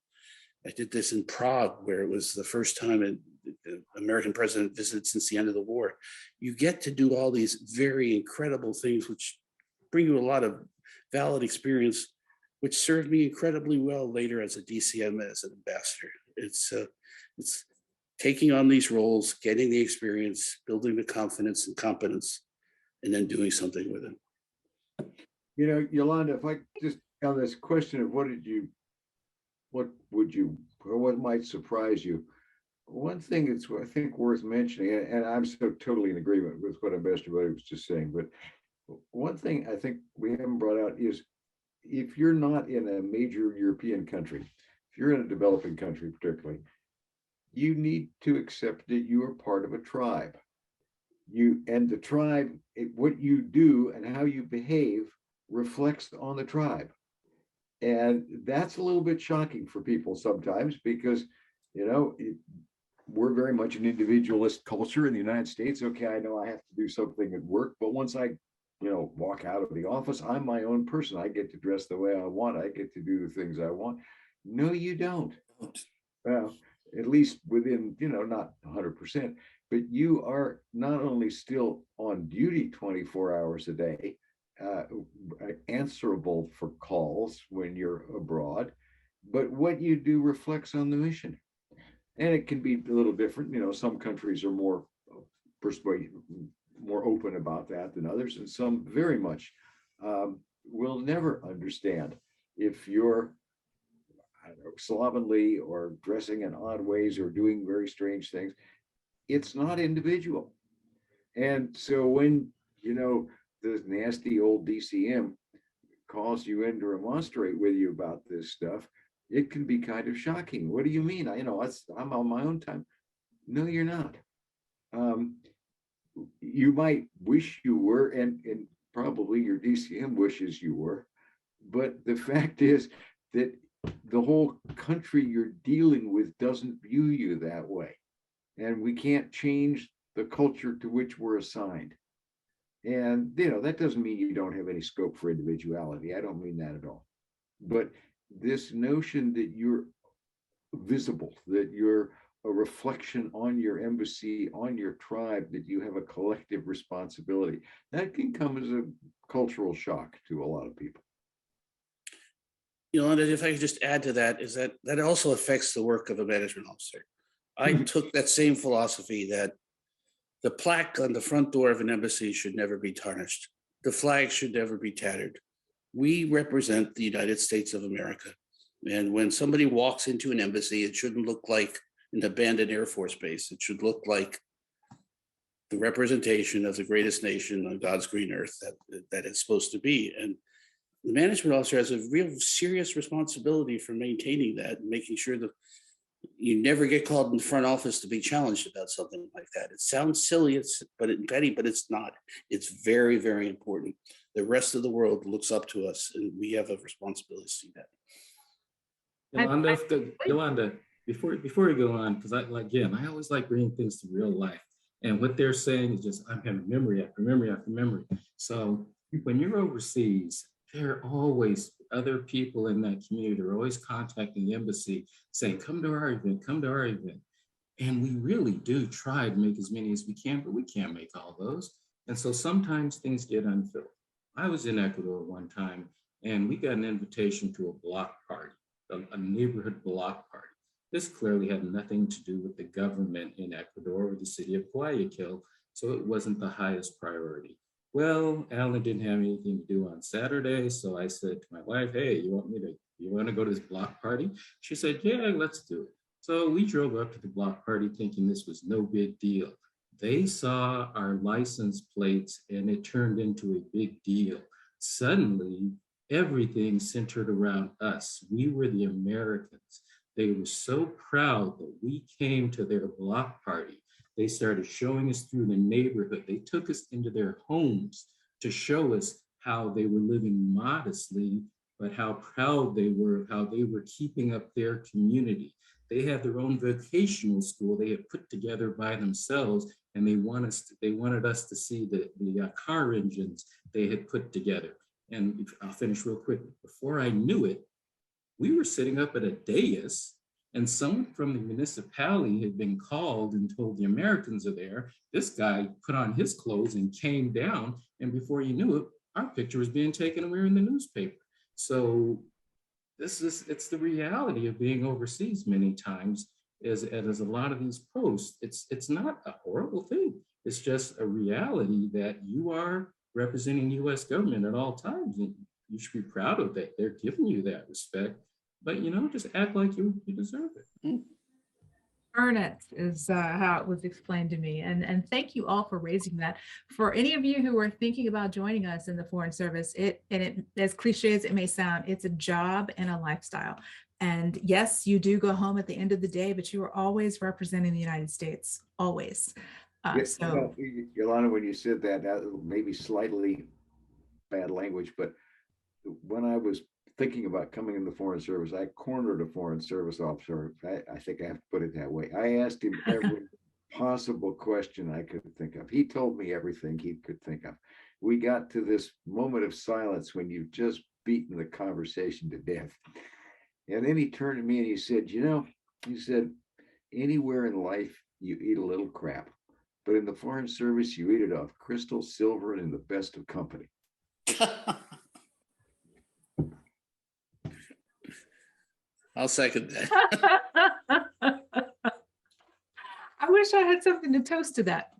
I did this in Prague, where it was the first time the American president visited since the end of the war. You get to do all these very incredible things, which bring you a lot of valid experience, which served me incredibly well later as a DCM, as an ambassador. It's taking on these roles, getting the experience, building the confidence and competence, and then doing something with it. Yolanda, if I just on this question of what might surprise you, one thing that's, I think, worth mentioning, and I'm so totally in agreement with what Ambassador Bodde was just saying, but one thing I think we haven't brought out is, if you're not in a major European country, if you're in a developing country particularly, you need to accept that you are part of a tribe. And the tribe, what you do and how you behave reflects on the tribe. And that's a little bit shocking for people sometimes, because, we're very much an individualist culture in the United States. Okay, I know I have to do something at work, but once I walk out of the office, I'm my own person. I get to dress the way I want. I get to do the things I want. No, you don't. Well, at least within, not 100%, but you are not only still on duty 24 hours a day, answerable for calls when you're abroad, but what you do reflects on the mission. And it can be a little different. Some countries are more open about that than others, and some very much will never understand if you're, slovenly or dressing in odd ways or doing very strange things. It's not individual. And so when, the nasty old DCM calls you in to remonstrate with you about this stuff, it can be kind of shocking. What do you mean? I'm on my own time. No, you're not. You might wish you were, and probably your DCM wishes you were, but the fact is that the whole country you're dealing with doesn't view you that way. And we can't change the culture to which we're assigned. And, that doesn't mean you don't have any scope for individuality. I don't mean that at all. But this notion that you're visible, that you're a reflection on your embassy, on your tribe, that you have a collective responsibility, that can come as a cultural shock to a lot of people. You know, and if I could just add to that, is that that also affects the work of a management officer. I took that same philosophy that the plaque on the front door of an embassy should never be tarnished. The flag should never be tattered. We represent the United States of America. And when somebody walks into an embassy, it shouldn't look like an abandoned Air Force base. It should look like the representation of the greatest nation on God's green earth that it's supposed to be. And the management officer has a real serious responsibility for maintaining that and making sure that you never get called in the front office to be challenged about something like that. It sounds silly, but it's not. It's very, very important. The rest of the world looks up to us, and we have a responsibility to see that. Yolanda, before you go on, because I always like bringing things to real life. And what they're saying is just, I'm having memory after memory after memory. So when you're overseas, there are always other people in that community. They're always contacting the embassy saying, come to our event, come to our event. And we really do try to make as many as we can, but we can't make all those. And so sometimes things get unfilled. I was in Ecuador one time, and we got an invitation to a block party, a neighborhood block party. This clearly had nothing to do with the government in Ecuador or the city of Guayaquil, so it wasn't the highest priority. Well, Alan didn't have anything to do on Saturday, so I said to my wife, hey, you want to go to this block party? She said, yeah, let's do it. So we drove up to the block party thinking this was no big deal. They saw our license plates and it turned into a big deal. Suddenly, everything centered around us. We were the Americans. They were so proud that we came to their block party. They started showing us through the neighborhood. They took us into their homes to show us how they were living modestly, but how proud they were of how they were keeping up their community. They had their own vocational school they had put together by themselves, and they wanted us to see the car engines they had put together. And I'll finish real quick. Before I knew it, we were sitting up at a dais, and someone from the municipality had been called and told the Americans are there. This guy put on his clothes and came down, and before you knew it, our picture was being taken and we were in the newspaper. So it's the reality of being overseas many times, as a lot of these posts. It's not a horrible thing. It's just a reality that you are representing the U.S. government at all times, and you should be proud of that. They're giving you that respect, but just act like you deserve it. Earn it is how it was explained to me. And thank you all for raising that. For any of you who are thinking about joining us in the Foreign Service, as cliche as it may sound, it's a job and a lifestyle. And yes, you do go home at the end of the day, but you are always representing the United States, always. So, Yolanda, when you said that, maybe slightly bad language, but when I was thinking about coming in the Foreign Service, I cornered a Foreign Service officer. I think I have to put it that way. I asked him every possible question I could think of. He told me everything he could think of. We got to this moment of silence when you've just beaten the conversation to death. And then he turned to me and he said, he said, anywhere in life you eat a little crap, but in the Foreign Service you eat it off crystal, silver, and in the best of company. I'll second that. I wish I had something to toast to that.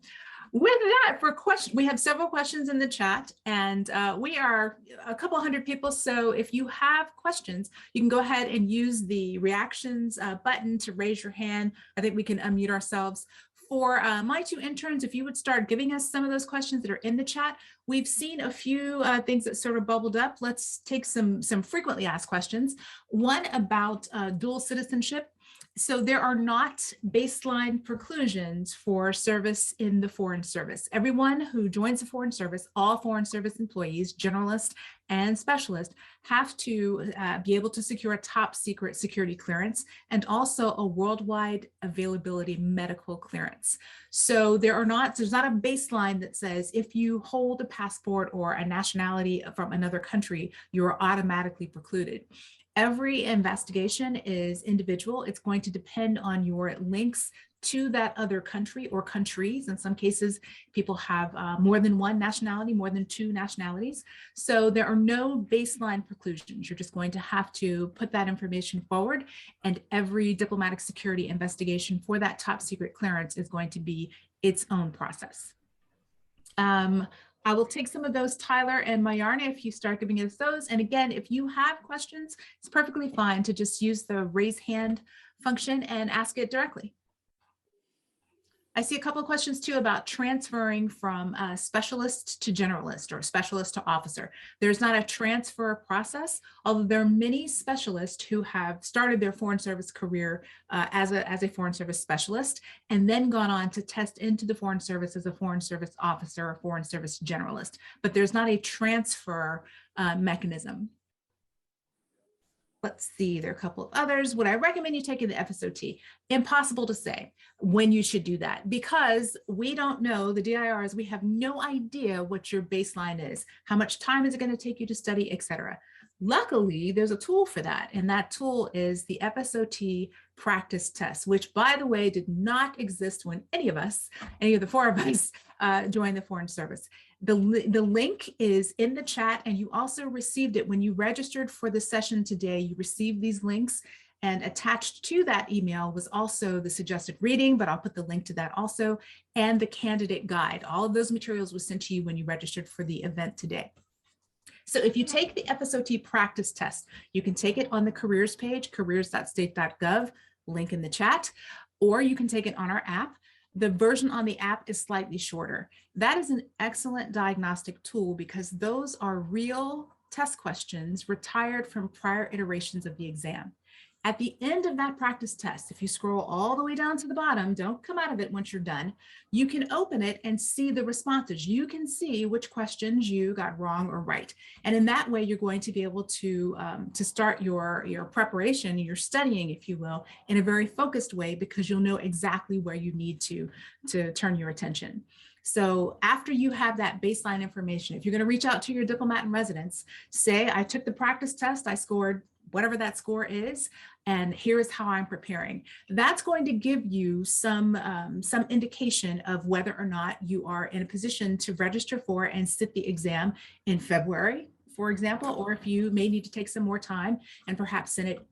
With that, for questions, we have several questions in the chat, and we are a couple hundred people. So if you have questions, you can go ahead and use the reactions button to raise your hand. I think we can unmute ourselves. For my two interns, if you would start giving us some of those questions that are in the chat. We've seen a few things that sort of bubbled up. Let's take some frequently asked questions. One about dual citizenship. So there are not baseline preclusions for service in the Foreign Service. Everyone who joins the Foreign Service, all Foreign Service employees, generalists and specialists, have to be able to secure a top secret security clearance and also a worldwide availability medical clearance. So there's not a baseline that says if you hold a passport or a nationality from another country, you are automatically precluded. Every investigation is individual. It's going to depend on your links to that other country or countries. In some cases, people have more than one nationality, more than two nationalities. So there are no baseline preclusions. You're just going to have to put that information forward, and every diplomatic security investigation for that top secret clearance is going to be its own process. I will take some of those, Tyler and Mayarna, if you start giving us those. And again, if you have questions, it's perfectly fine to just use the raise hand function and ask it directly. I see a couple of questions too about transferring from specialist to generalist or specialist to officer. There's not a transfer process, although there are many specialists who have started their Foreign Service career as a Foreign Service specialist and then gone on to test into the Foreign Service as a Foreign Service officer or Foreign Service generalist, but there's not a transfer mechanism. Let's see, there are a couple of others. Would I recommend you taking the FSOT? Impossible to say when you should do that because we don't know, the DIRs, we have no idea what your baseline is. How much time is it going to take you to study, et cetera. Luckily, there's a tool for that, and that tool is the FSOT practice test, which, by the way, did not exist when any of the four of us joined the Foreign Service. The link is in the chat, and you also received it when you registered for the session today. You received these links, and attached to that email was also the suggested reading, but I'll put the link to that also, and the candidate guide. All of those materials were sent to you when you registered for the event today. So if you take the FSOT practice test, you can take it on the careers page, careers.state.gov, link in the chat, or you can take it on our app. The version on the app is slightly shorter. That is an excellent diagnostic tool because those are real test questions retired from prior iterations of the exam. At the end of that practice test, if you scroll all the way down to the bottom, don't come out of it once you're done, you can open it and see the responses. You can see which questions you got wrong or right. And in that way, you're going to be able to start your preparation, your studying, if you will, in a very focused way because you'll know exactly where you need to turn your attention. So after you have that baseline information, if you're going to reach out to your diplomat in residence, say, I took the practice test, I scored whatever that score is, and here is how I'm preparing. That's going to give you some indication of whether or not you are in a position to register for and sit the exam in February, for example, or if you may need to take some more time and perhaps sit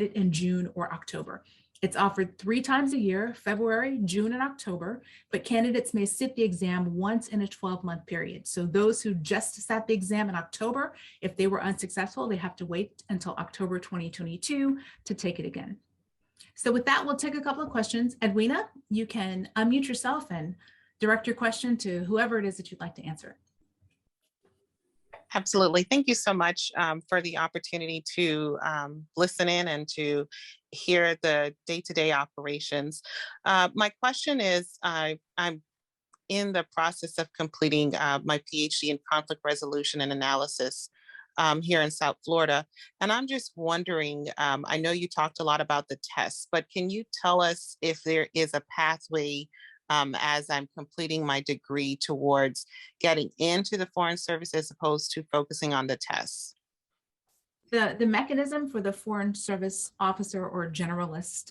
it in June or October. It's offered 3 times a year, February, June, and October, but candidates may sit the exam once in a 12-month period. So those who just sat the exam in October, if they were unsuccessful, they have to wait until October 2022 to take it again. So with that, we'll take a couple of questions. Edwina, you can unmute yourself and direct your question to whoever it is that you'd like to answer. Absolutely. Thank you so much for the opportunity to listen in and to hear the day-to-day operations. My question is, I'm in the process of completing my PhD in conflict resolution and analysis here in South Florida. And I'm just wondering, I know you talked a lot about the tests, but can you tell us if there is a pathway as I'm completing my degree towards getting into the Foreign Service as opposed to focusing on the tests? The mechanism for the Foreign Service officer or generalist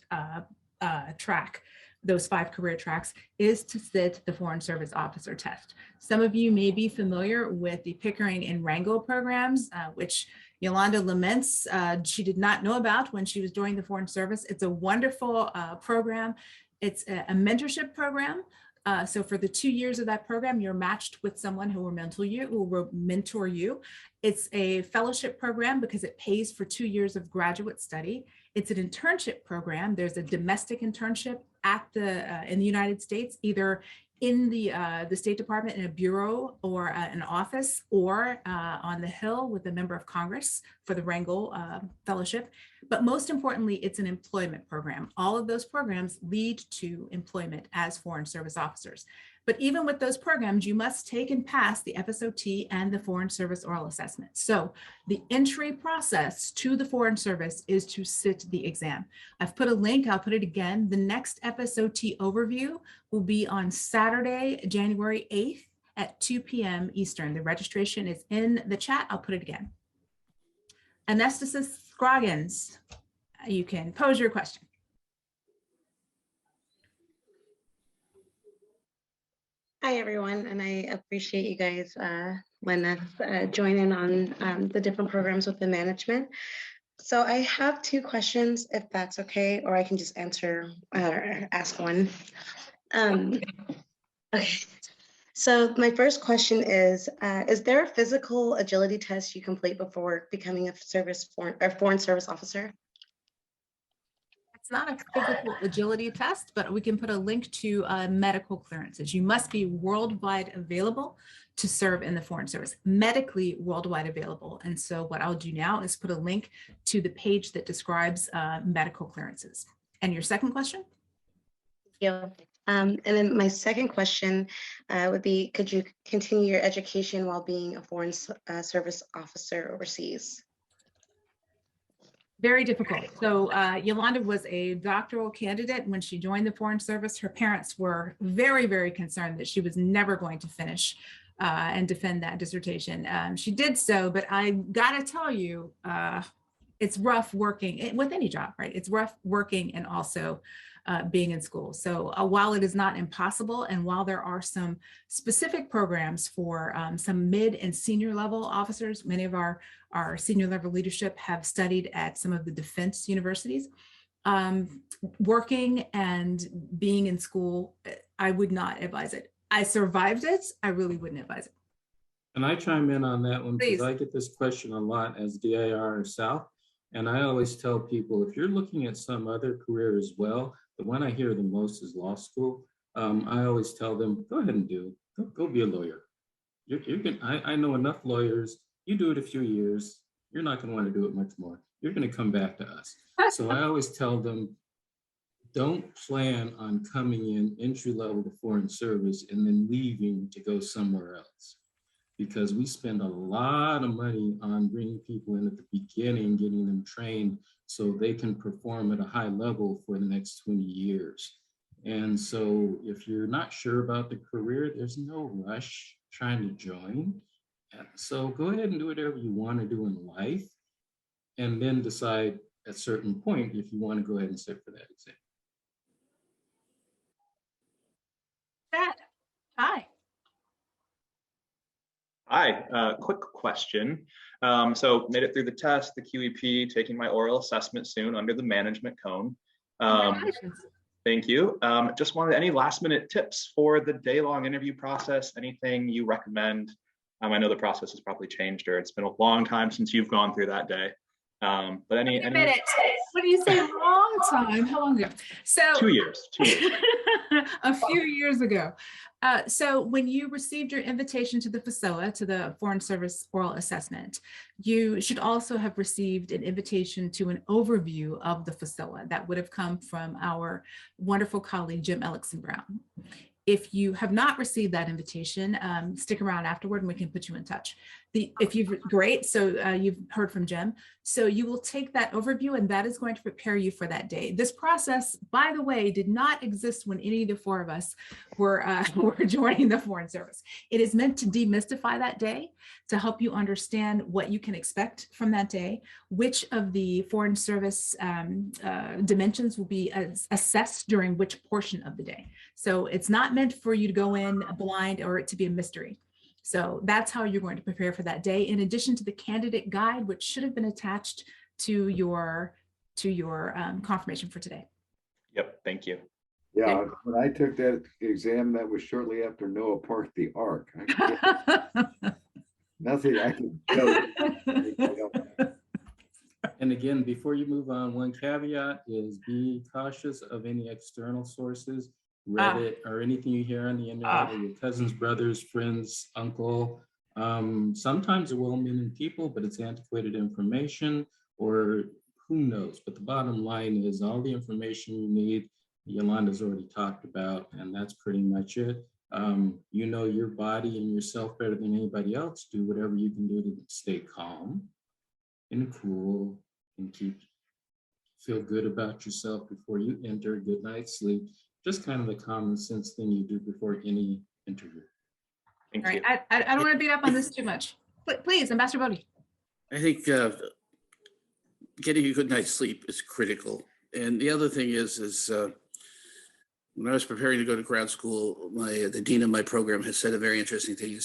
track, those 5 career tracks, is to sit the Foreign Service officer test. Some of you may be familiar with the Pickering and Rango programs, which Yolanda laments she did not know about when she was joining the Foreign Service. It's a wonderful program. It's a mentorship program. So for the 2 years of that program, you're matched with someone who will mentor you. It's a fellowship program because it pays for 2 years of graduate study. It's an internship program. There's a domestic internship at in the United States, either in the State Department in a bureau or an office, or on the Hill with a member of Congress for the Rangel Fellowship. But most importantly, it's an employment program. All of those programs lead to employment as Foreign Service officers. But even with those programs, you must take and pass the FSOT and the Foreign Service oral assessment. So the entry process to the Foreign Service is to sit the exam. I've put a link, I'll put it again. The next FSOT overview will be on Saturday, January 8th at 2 p.m. Eastern. The registration is in the chat. I'll put it again. Anesthetist Scroggins, you can pose your question. Hi, everyone, and I appreciate you guys letting us join in on the different programs within management. So I have two questions, if that's okay, or I can just answer or ask one. Okay. So my first question is there a physical agility test you complete before becoming a foreign service officer? It's not a physical agility test, but we can put a link to medical clearances. You must be worldwide available to serve in the Foreign Service, medically worldwide available. And so what I'll do now is put a link to the page that describes medical clearances. And your second question? Thank you. And then my second question would be, could you continue your education while being a foreign service officer overseas? Very difficult. So Yolanda was a doctoral candidate when she joined the Foreign Service. Her parents were very, very concerned that she was never going to finish and defend that dissertation. She did so, but I gotta tell you, it's rough working with any job, right? It's rough working and also being in school. So while it is not impossible, and while there are some specific programs for some mid and senior level officers, many of our senior level leadership have studied at some of the defense universities. Working and being in school, I would not advise it. I survived it. I really wouldn't advise it. And I chime in on that one Please. because I get this question a lot as DIR South. And I always tell people, if you're looking at some other career as well, the one I hear the most is law school. I always tell them, go ahead and go be a lawyer. I know enough lawyers. You do it a few years, you're not going to want to do it much more. You're going to come back to us. So I always tell them, don't plan on coming in entry level to foreign service and then leaving to go somewhere else. Because we spend a lot of money on bringing people in at the beginning, getting them trained so they can perform at a high level for the next 20 years. And so if you're not sure about the career, there's no rush trying to join. So go ahead and do whatever you want to do in life, and then decide at a certain point if you want to go ahead and sit for that exam. Hi. Hi, quick question. So made it through the test, the QEP, taking my oral assessment soon under the management cone. Congratulations. Thank you. Just wanted any last minute tips for the day-long interview process, anything you recommend? I know the process has probably changed, or it's been a long time since you've gone through that day. But any minutes. What do you say? Long time. How long ago? So 2 years. 2 years. A few years ago. So when you received your invitation to the FSOA, to the Foreign Service Oral Assessment, you should also have received an invitation to an overview of the FSOA that would have come from our wonderful colleague, Jim Ellickson Brown. If you have not received that invitation, stick around afterward and we can put you in touch. Great, so you've heard from Jim. So you will take that overview and that is going to prepare you for that day. This process, by the way, did not exist when any of the four of us were joining the Foreign Service. It is meant to demystify that day, to help you understand what you can expect from that day, which of the Foreign Service dimensions will be assessed during which portion of the day. So it's not meant for you to go in blind or it to be a mystery. So that's how you're going to prepare for that day, in addition to the candidate guide, which should have been attached to your confirmation for today. Yep, thank you. Yeah, when I took that exam, that was shortly after Noah parked the Ark. Nothing I can tell you. And again, before you move on, one caveat is be cautious of any external sources, Reddit, or anything you hear on the internet, or your cousins, brothers, friends, uncle. Sometimes they're well-meaning people, but it's antiquated information, or who knows. But the bottom line is all the information you need, Yolanda's already talked about, and that's pretty much it. You know your body and yourself better than anybody else. Do whatever you can do to stay calm and cool and feel good about yourself before you enter. Good night's sleep. Just kind of the common sense thing you do before any interview. Thank All you. right, I don't want to beat up on this too much. Please, Ambassador Bodde. I think getting a good night's sleep is critical. And the other thing is when I was preparing to go to grad school, the dean of my program has said a very interesting thing.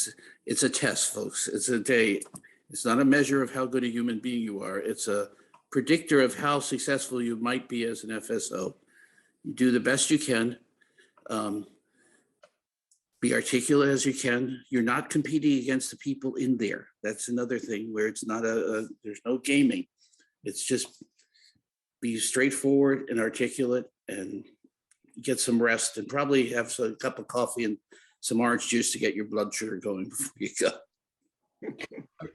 It's a test, folks. It's a day. It's not a measure of how good a human being you are. It's a predictor of how successful you might be as an FSO. You do the best you can. Be articulate as you can. You're not competing against the people in there. That's another thing where it's not there's no gaming. It's just be straightforward and articulate and get some rest and probably have a cup of coffee and some orange juice to get your blood sugar going before you go.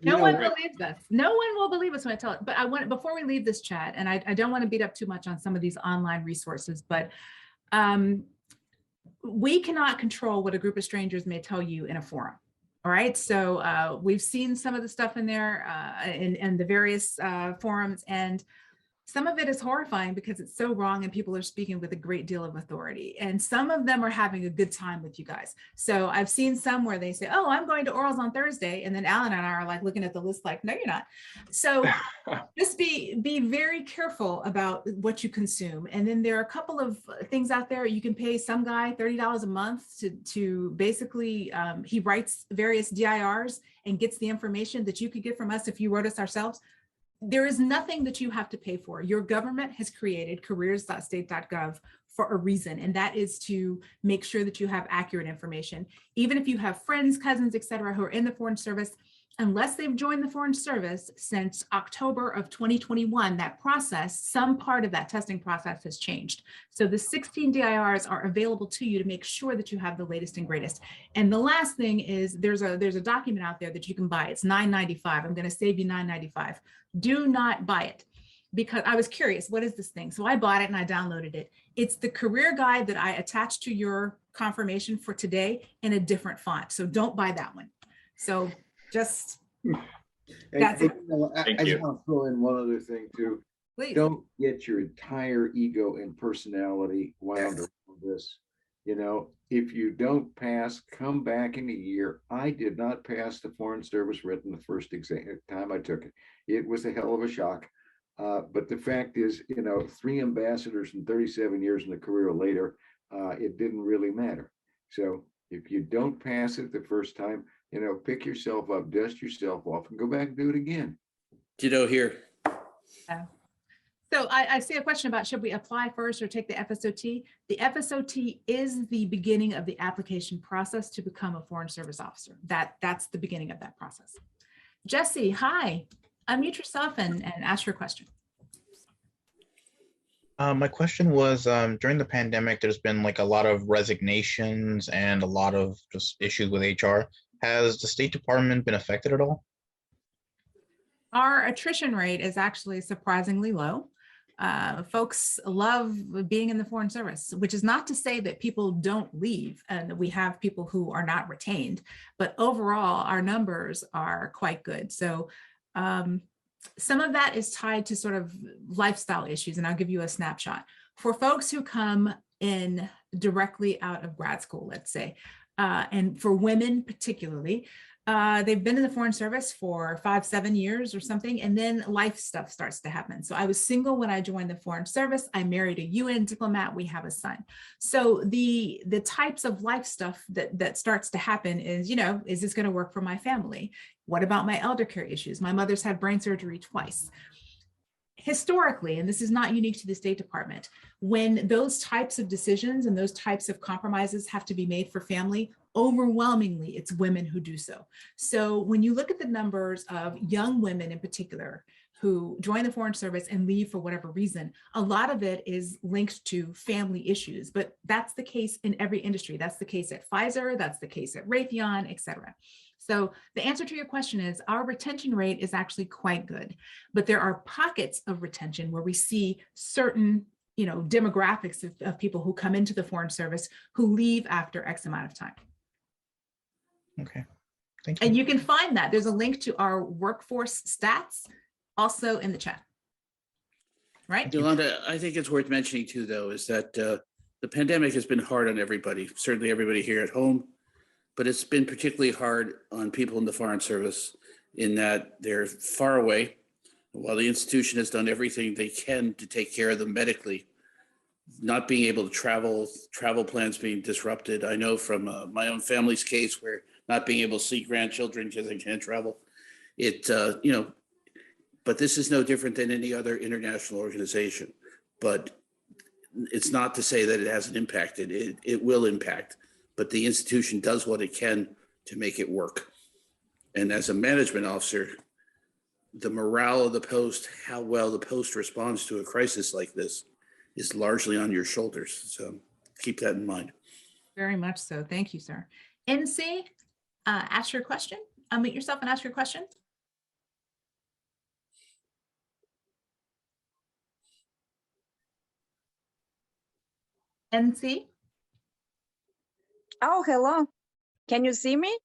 No one believes us. No one will believe us when I tell it. But I want, before we leave this chat, and I don't want to beat up too much on some of these online resources, but we cannot control what a group of strangers may tell you in a forum. All right. So we've seen some of the stuff in there in the various forums, and some of it is horrifying because it's so wrong and people are speaking with a great deal of authority. And some of them are having a good time with you guys. So I've seen some where they say, oh, I'm going to orals on Thursday. And then Alan and I are like looking at the list like, no, you're not. So just be very careful about what you consume. And then there are a couple of things out there. You can pay some guy $30 a month to basically, he writes various DIRs and gets the information that you could get from us if you wrote us ourselves. There is nothing that you have to pay for. Your government has created careers.state.gov for a reason, and that is to make sure that you have accurate information. Even if you have friends, cousins, et cetera, who are in the Foreign Service, unless they've joined the Foreign Service since October of 2021, that process, some part of that testing process has changed. So the 16 DIRs are available to you to make sure that you have the latest and greatest. And the last thing is there's a document out there that you can buy. It's $9.95. I'm going to save you $9.95. Do not buy it, because I was curious, what is this thing? So I bought it and I downloaded it. It's the career guide that I attached to your confirmation for today in a different font. So don't buy that one. So just, that's it. I just want to throw in one other thing too. Please. Don't get your entire ego and personality wound up on this. You know, if you don't pass, come back in a year. I did not pass the Foreign Service written the first time I took it. It was a hell of a shock. But the fact is, you know, 3 ambassadors and 37 years in the career later, it didn't really matter. So if you don't pass it the first time, you know, pick yourself up, dust yourself off, and go back and do it again. Ditto here. So I see a question about, should we apply first or take the FSOT? The FSOT is the beginning of the application process to become a Foreign Service officer. That's the beginning of that process. Jesse, hi. Unmute yourself and ask your question. My question was, during the pandemic, there's been like a lot of resignations and a lot of just issues with HR. Has the State Department been affected at all? Our attrition rate is actually surprisingly low. Folks love being in the Foreign Service, which is not to say that people don't leave and we have people who are not retained, but overall our numbers are quite good. So some of that is tied to sort of lifestyle issues, and I'll give you a snapshot. For folks who come in directly out of grad school, let's say, and for women particularly, they've been in the Foreign Service for 5-7 years or something, and then life stuff starts to happen. So I was single when I joined the Foreign Service. I married a UN diplomat. We have a son. So the types of life stuff that starts to happen is, you know, is this going to work for my family? What about my elder care issues? My mother's had brain surgery twice. Historically, and this is not unique to the State Department, when those types of decisions and those types of compromises have to be made for family, overwhelmingly, it's women who do so. So when you look at the numbers of young women in particular who join the Foreign Service and leave for whatever reason, a lot of it is linked to family issues, but that's the case in every industry. That's the case at Pfizer, that's the case at Raytheon, et cetera. So the answer to your question is our retention rate is actually quite good, but there are pockets of retention where we see certain, you know, demographics of people who come into the Foreign Service who leave after X amount of time. Okay, thank you. And you can find that. There's a link to our workforce stats also in the chat. Right? Yolanda, I think it's worth mentioning too, though, is that the pandemic has been hard on everybody, certainly everybody here at home, but it's been particularly hard on people in the Foreign Service in that they're far away. While the institution has done everything they can to take care of them medically, not being able to travel plans being disrupted. I know from my own family's case where not being able to see grandchildren because they can't travel. But this is no different than any other international organization. But it's not to say that it hasn't impacted. It will impact, but the institution does what it can to make it work. And as a management officer, the morale of the post, how well the post responds to a crisis like this is largely on your shoulders. So keep that in mind. Very much so. Thank you, sir. NC, ask your question. Unmute yourself and ask your question. NC? Oh, hello. Can you see me?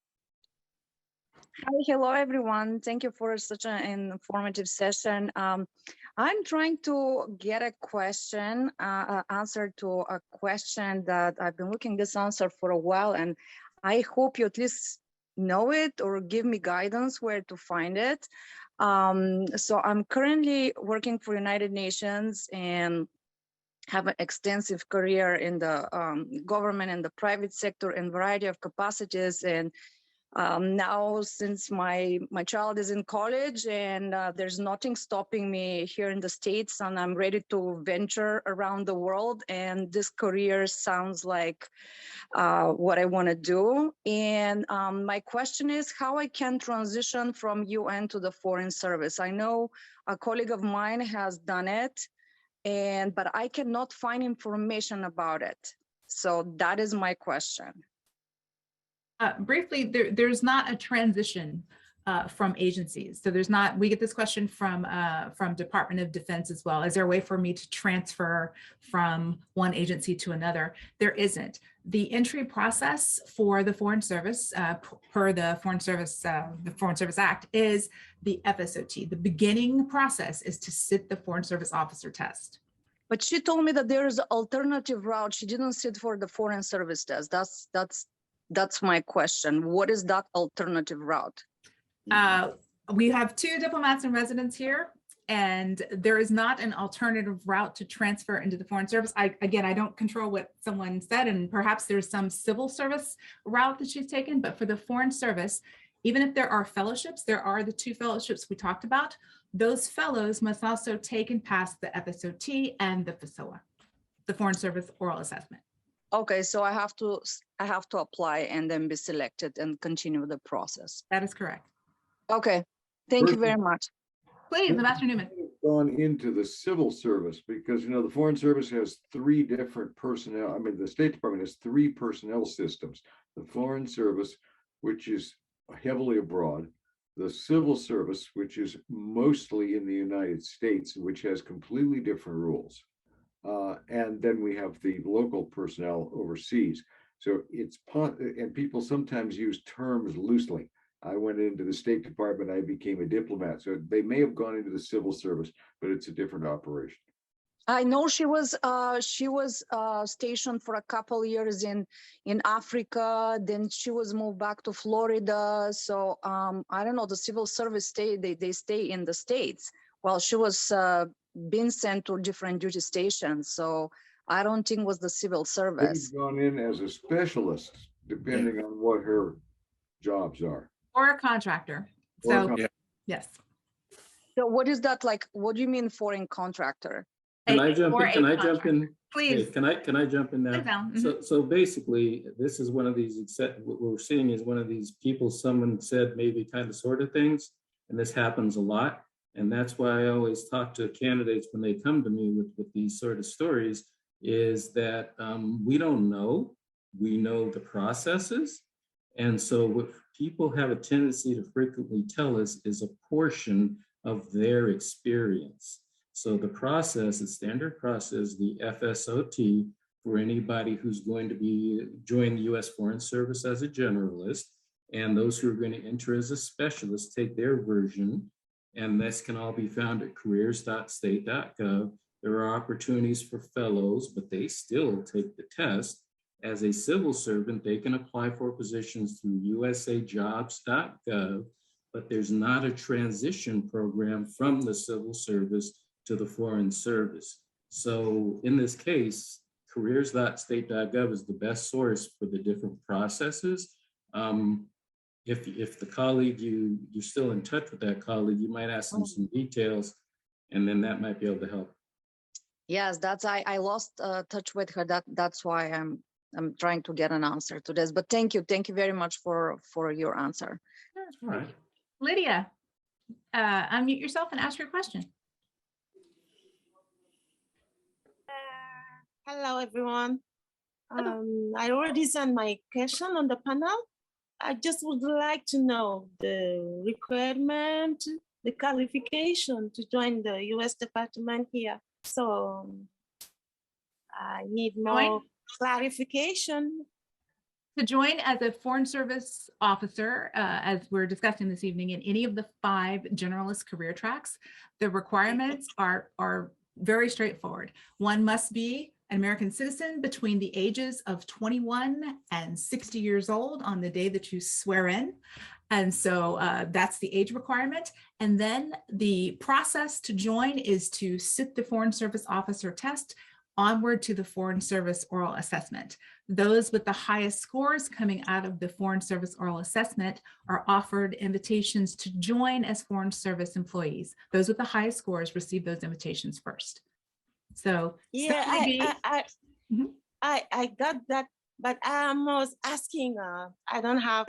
Hi, hello, everyone. Thank you for such an informative session. I'm trying to get a question, answer to a question that I've been looking this answer for a while, and I hope you at least know it or give me guidance where to find it. So I'm currently working for United Nations and have an extensive career in the government and the private sector in variety of capacities. And now since my child is in college and there's nothing stopping me here in the States, and I'm ready to venture around the world, and this career sounds like what I want to do. And my question is how I can transition from UN to the Foreign Service. I know a colleague of mine has done it, but I cannot find information about it. So that is my question. Briefly, there's not a transition from agencies. So there's not, we get this question from Department of Defense as well. Is there a way for me to transfer from one agency to another? There isn't. The entry process for the Foreign Service, per the Foreign Service Act, is the FSOT. The beginning process is to sit the Foreign Service Officer test. But she told me that there is an alternative route. She didn't sit for the Foreign Service test. That's my question. What is that alternative route? We have 2 diplomats in residence here, and there is not an alternative route to transfer into the Foreign Service. I don't control what someone said, and perhaps there's some civil service route that she's taken, but for the Foreign Service, even if there are fellowships, there are the 2 fellowships we talked about. Those fellows must also take and pass the FSOT and the FSOA, the Foreign Service Oral Assessment. Okay, so I have to apply and then be selected and continue the process. That is correct. Okay, thank you very much. Please, Ambassador Newman. Gone into the civil service because, the Foreign Service has 3 different personnel. I mean, the State Department has 3 personnel systems. The Foreign Service, which is heavily abroad, the Civil Service, which is mostly in the United States, which has completely different rules. And then we have the local personnel overseas. So and people sometimes use terms loosely. I went into the State Department, I became a diplomat. So they may have gone into the civil service, but it's a different operation. I know she was stationed for a couple of years in Africa. Then she was moved back to Florida. So I don't know. The civil service they stay in the States while she was being sent to different duty stations. So I don't think it was the civil service. She's gone in as a specialist, depending on what her jobs are. Or a contractor. So yes. So what is that like? What do you mean foreign contractor? Can I jump in? Can I jump in? Please. Hey, can I jump in now? Mm-hmm. So basically, this is one of these, what we're seeing is one of these people, someone said maybe kind of sort of things, and this happens a lot. And that's why I always talk to candidates when they come to me with these sort of stories, is that we don't know. We know the processes. And so what people have a tendency to frequently tell us is a portion of their experience. So the process, the standard process, the FSOT, for anybody who's going to be join the U.S. Foreign Service as a generalist, and those who are going to enter as a specialist take their version, and this can all be found at careers.state.gov. There are opportunities for fellows, but they still take the test. As a civil servant, they can apply for positions through usajobs.gov. but there's not a transition program from the civil service to the foreign service. So in this case, careers.state.gov is the best source for the different processes. If the colleague, you're still in touch with that colleague, you might ask them some details, and then that might be able to help. Yes, I lost touch with her. That's why I'm trying to get an answer to this. But thank you very much for your answer. All right. Lydia, unmute yourself and ask your question. Hello, everyone. I already sent my question on the panel. I just would like to know the requirement, the qualification to join the U.S. Department here. So I need more clarification. To join as a Foreign Service officer, as we're discussing this evening, in any of the 5 generalist career tracks, the requirements are very straightforward. One must be an American citizen between the ages of 21 and 60 years old on the day that you swear in. And so that's the age requirement. And then the process to join is to sit the Foreign Service officer test onward to the Foreign Service oral assessment. Those with the highest scores coming out of the Foreign Service oral assessment are offered invitations to join as Foreign Service employees. Those with the highest scores receive those invitations first. So yeah, I got that, but I was asking, I don't have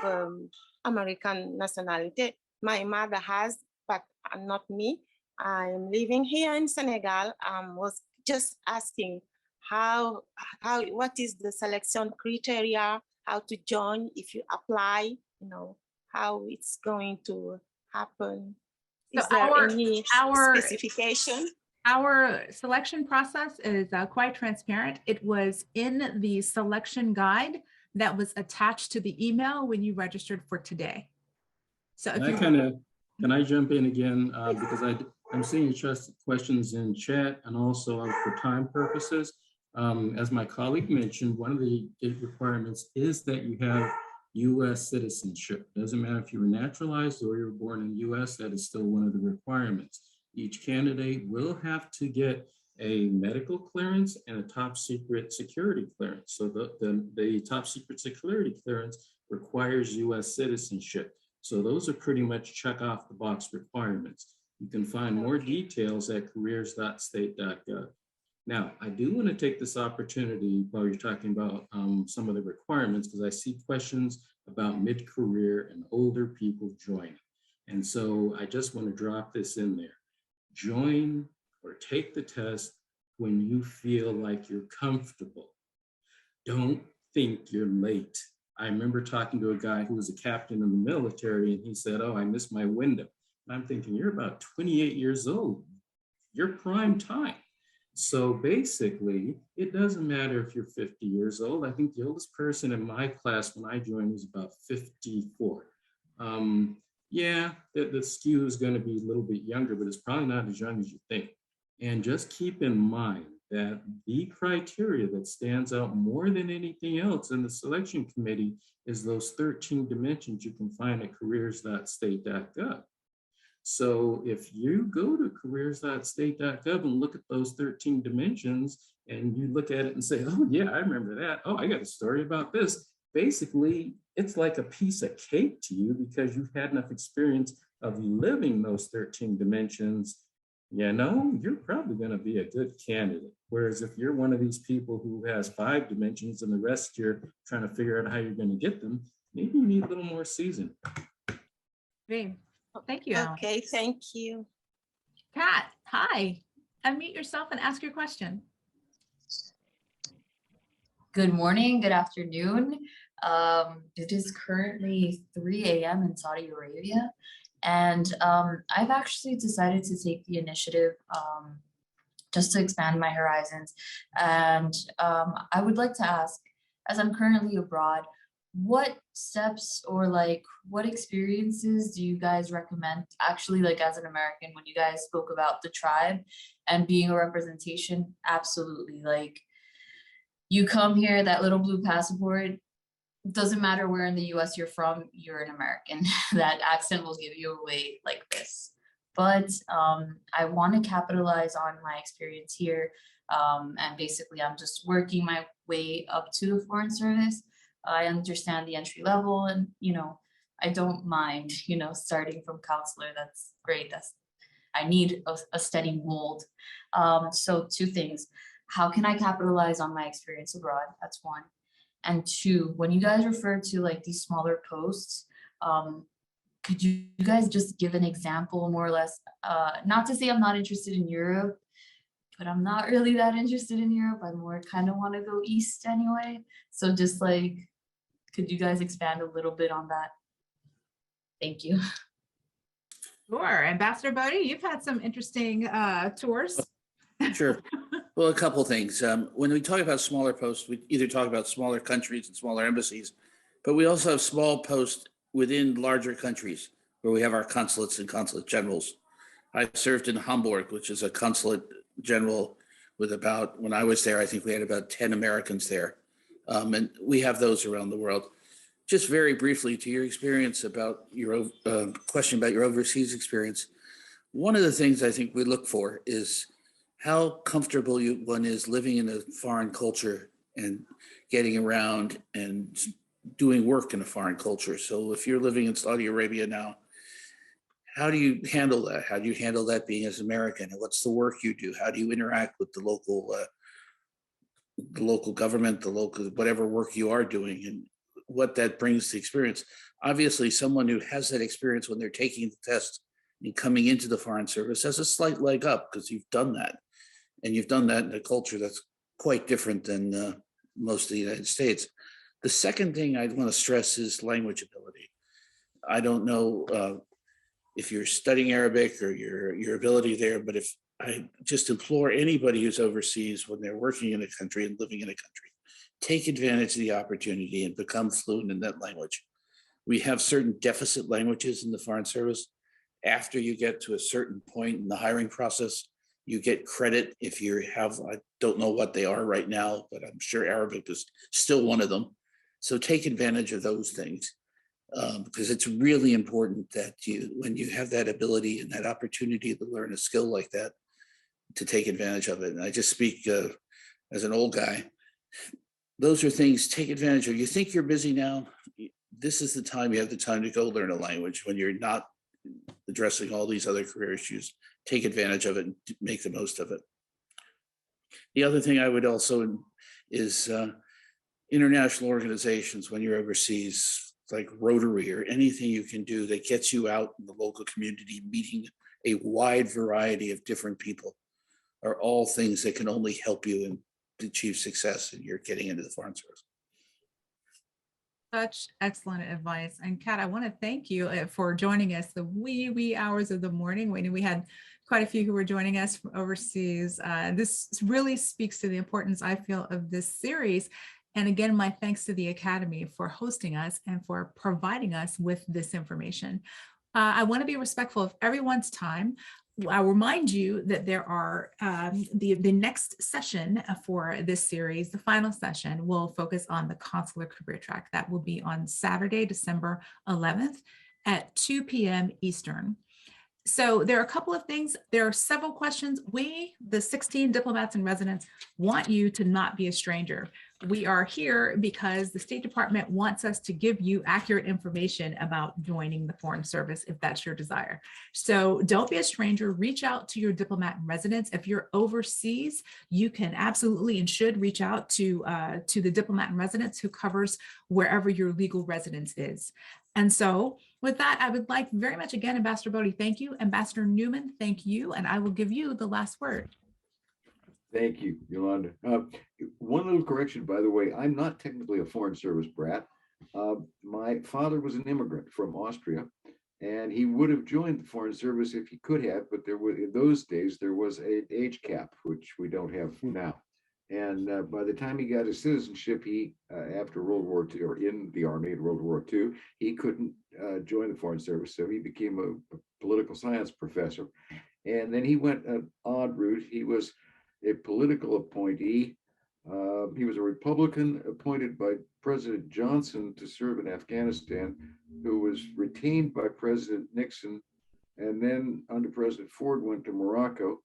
American nationality. My mother has, but not me. I'm living here in Senegal. Was just asking what is the selection criteria, how to join if you apply, how it's going to happen. Is there any specification? Our selection process is quite transparent. It was in the selection guide that was attached to the email when you registered for today. So can I jump in again? Because I'm seeing questions in chat and also for time purposes. As my colleague mentioned, one of the requirements is that you have U.S. citizenship. Doesn't matter if you were naturalized or you were born in the U.S., that is still one of the requirements. Each candidate will have to get a medical clearance and a top secret security clearance. So the top secret security clearance requires U.S. citizenship. So those are pretty much check off the box requirements. You can find more details at careers.state.gov. Now, I do want to take this opportunity while you're talking about some of the requirements, because I see questions about mid-career and older people joining. And so I just want to drop this in there. Join or take the test when you feel like you're comfortable. Don't think you're late. I remember talking to a guy who was a captain in the military, and he said, "Oh, I missed my window." And I'm thinking, you're about 28 years old. You're prime time. So basically, it doesn't matter if you're 50 years old. I think the oldest person in my class when I joined was about 54. Yeah, the skew is going to be a little bit younger, but it's probably not as young as you think. And just keep in mind that the criteria that stands out more than anything else in the selection committee is those 13 dimensions you can find at careers.state.gov. So if you go to careers.state.gov and look at those 13 dimensions and you look at it and say, "Oh yeah, I remember that. Oh, I got a story about this." Basically, it's like a piece of cake to you because you've had enough experience of living those 13 dimensions. You're probably going to be a good candidate. Whereas if you're one of these people who has 5 dimensions and the rest you're trying to figure out how you're going to get them, maybe you need a little more season. Great. Thank you. Okay, thank you. Kat, hi. Unmute yourself and ask your question. Good morning, good afternoon. It is currently 3 a.m. in Saudi Arabia, and I've actually decided to take the initiative just to expand my horizons. And I would like to ask, as I'm currently abroad, what steps or what experiences do you guys recommend? Actually, as an American, when you guys spoke about the tribe and being a representation, absolutely. You come here, that little blue passport, doesn't matter where in the US you're from, you're an American. That accent will give you away like this. But I want to capitalize on my experience here. And basically, I'm just working my way up to the Foreign Service. I understand the entry level, and I don't mind, starting from counselor. That's great. I need a steady mold. So two things. How can I capitalize on my experience abroad? That's one. And two, when you guys refer to like these smaller posts, could you guys just give an example more or less? Not to say I'm not interested in Europe, but I'm not really that interested in Europe. I more kind of want to go east anyway. So just like, could you guys expand a little bit on that? Thank you. Sure. Ambassador Bodde, you've had some interesting tours. Sure. Well, a couple things. When we talk about smaller posts, we either talk about smaller countries and smaller embassies, but we also have small posts within larger countries where we have our consulates and consulate generals. I served in Hamburg, which is a consulate general with about, when I was there, I think we had about 10 Americans there. And we have those around the world. Just very briefly to your experience about your question about your overseas experience. One of the things I think we look for is how comfortable one is living in a foreign culture and getting around and doing work in a foreign culture. So if you're living in Saudi Arabia now, how do you handle that? How do you handle that being as American? And what's the work you do? How do you interact with the local government, the local, whatever work you are doing, and what that brings to experience? Obviously, someone who has that experience when they're taking the test and coming into the Foreign Service has a slight leg up because you've done that. And you've done that in a culture that's quite different than most of the United States. The second thing I want to stress is language ability. I don't know if you're studying Arabic or your ability there, but if I just implore anybody who's overseas when they're working in a country and living in a country, take advantage of the opportunity and become fluent in that language. We have certain deficit languages in the Foreign Service. After you get to a certain point in the hiring process, you get credit if you have, I don't know what they are right now, but I'm sure Arabic is still one of them. So take advantage of those things because it's really important that when you have that ability and that opportunity to learn a skill like that, to take advantage of it. And I just speak as an old guy. Those are things, take advantage of. You think you're busy now, this is the time, you have the time to go learn a language when you're not addressing all these other career issues. Take advantage of it and make the most of it. The other thing I would also is international organizations when you're overseas, like Rotary or anything you can do that gets you out in the local community, meeting a wide variety of different people are all things that can only help you and achieve success in your getting into the Foreign Service. Such excellent advice. And Kat, I want to thank you for joining us the wee hours of the morning. We had quite a few who were joining us from overseas. This really speaks to the importance, I feel, of this series. And again, my thanks to the Academy for hosting us and for providing us with this information. I want to be respectful of everyone's time. I'll remind you that there are the next session for this series, the final session, will focus on the consular career track. That will be on Saturday, December 11th at 2 p.m. Eastern. So there are a couple of things. There are several questions. We, the 16 diplomats and residents, want you to not be a stranger. We are here because the State Department wants us to give you accurate information about joining the Foreign Service if that's your desire. So don't be a stranger. Reach out to your diplomat and residents. If you're overseas, you can absolutely and should reach out to the diplomat and residents who covers wherever your legal residence is. And so with that, I would like very much again, Ambassador Bodde, thank you. Ambassador Newman, thank you. And I will give you the last word. Thank you, Yolanda. One little correction, by the way, I'm not technically a Foreign Service brat. My father was an immigrant from Austria, and he would have joined the Foreign Service if he could have, but there was, in those days, there was an age cap, which we don't have now. And by the time he got his citizenship, he, after World War II, or in the Army in World War II, he couldn't join the Foreign Service, so he became a political science professor. And then he went an odd route. He was a political appointee He was a Republican appointed by President Johnson to serve in Afghanistan, who was retained by President Nixon, and then under President Ford went to Morocco,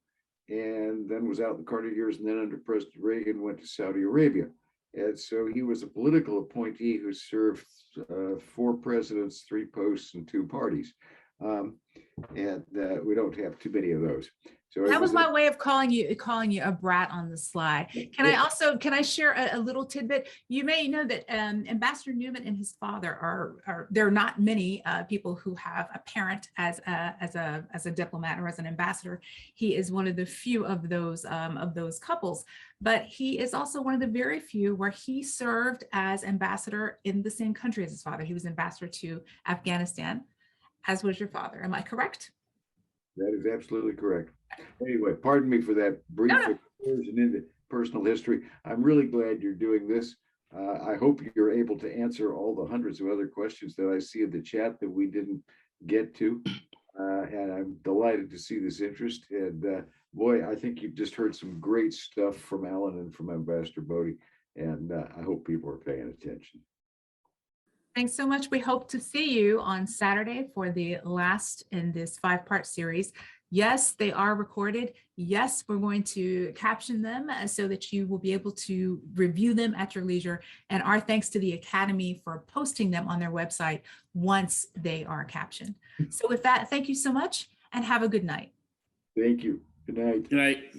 and then was out in the Carter years, and then under President Reagan went to Saudi Arabia. And so he was a political appointee who served 4 presidents, 3 posts, and 2 parties. And we don't have too many of those. So that was my way of calling you a brat on the slide. Can I share a little tidbit? You may know that Ambassador Newman and his father are there are not many people who have a parent as a diplomat or as an ambassador. He is one of the few of those couples, but he is also one of the very few where he served as ambassador in the same country as his father. He was ambassador to Afghanistan, as was your father. Am I correct? That is absolutely correct. Anyway, pardon me for that brief excursion into personal history. I'm really glad you're doing this. I hope you're able to answer all the hundreds of other questions that I see in the chat that we didn't get to. And I'm delighted to see this interest. And boy, I think you've just heard some great stuff from Alan and from Ambassador Bodde. And I hope people are paying attention. Thanks so much. We hope to see you on Saturday for the last in this 5-part series. Yes, they are recorded. Yes, we're going to caption them so that you will be able to review them at your leisure. And our thanks to the Academy for posting them on their website once they are captioned. So with that, thank you so much and have a good night. Thank you. Good night. Good night.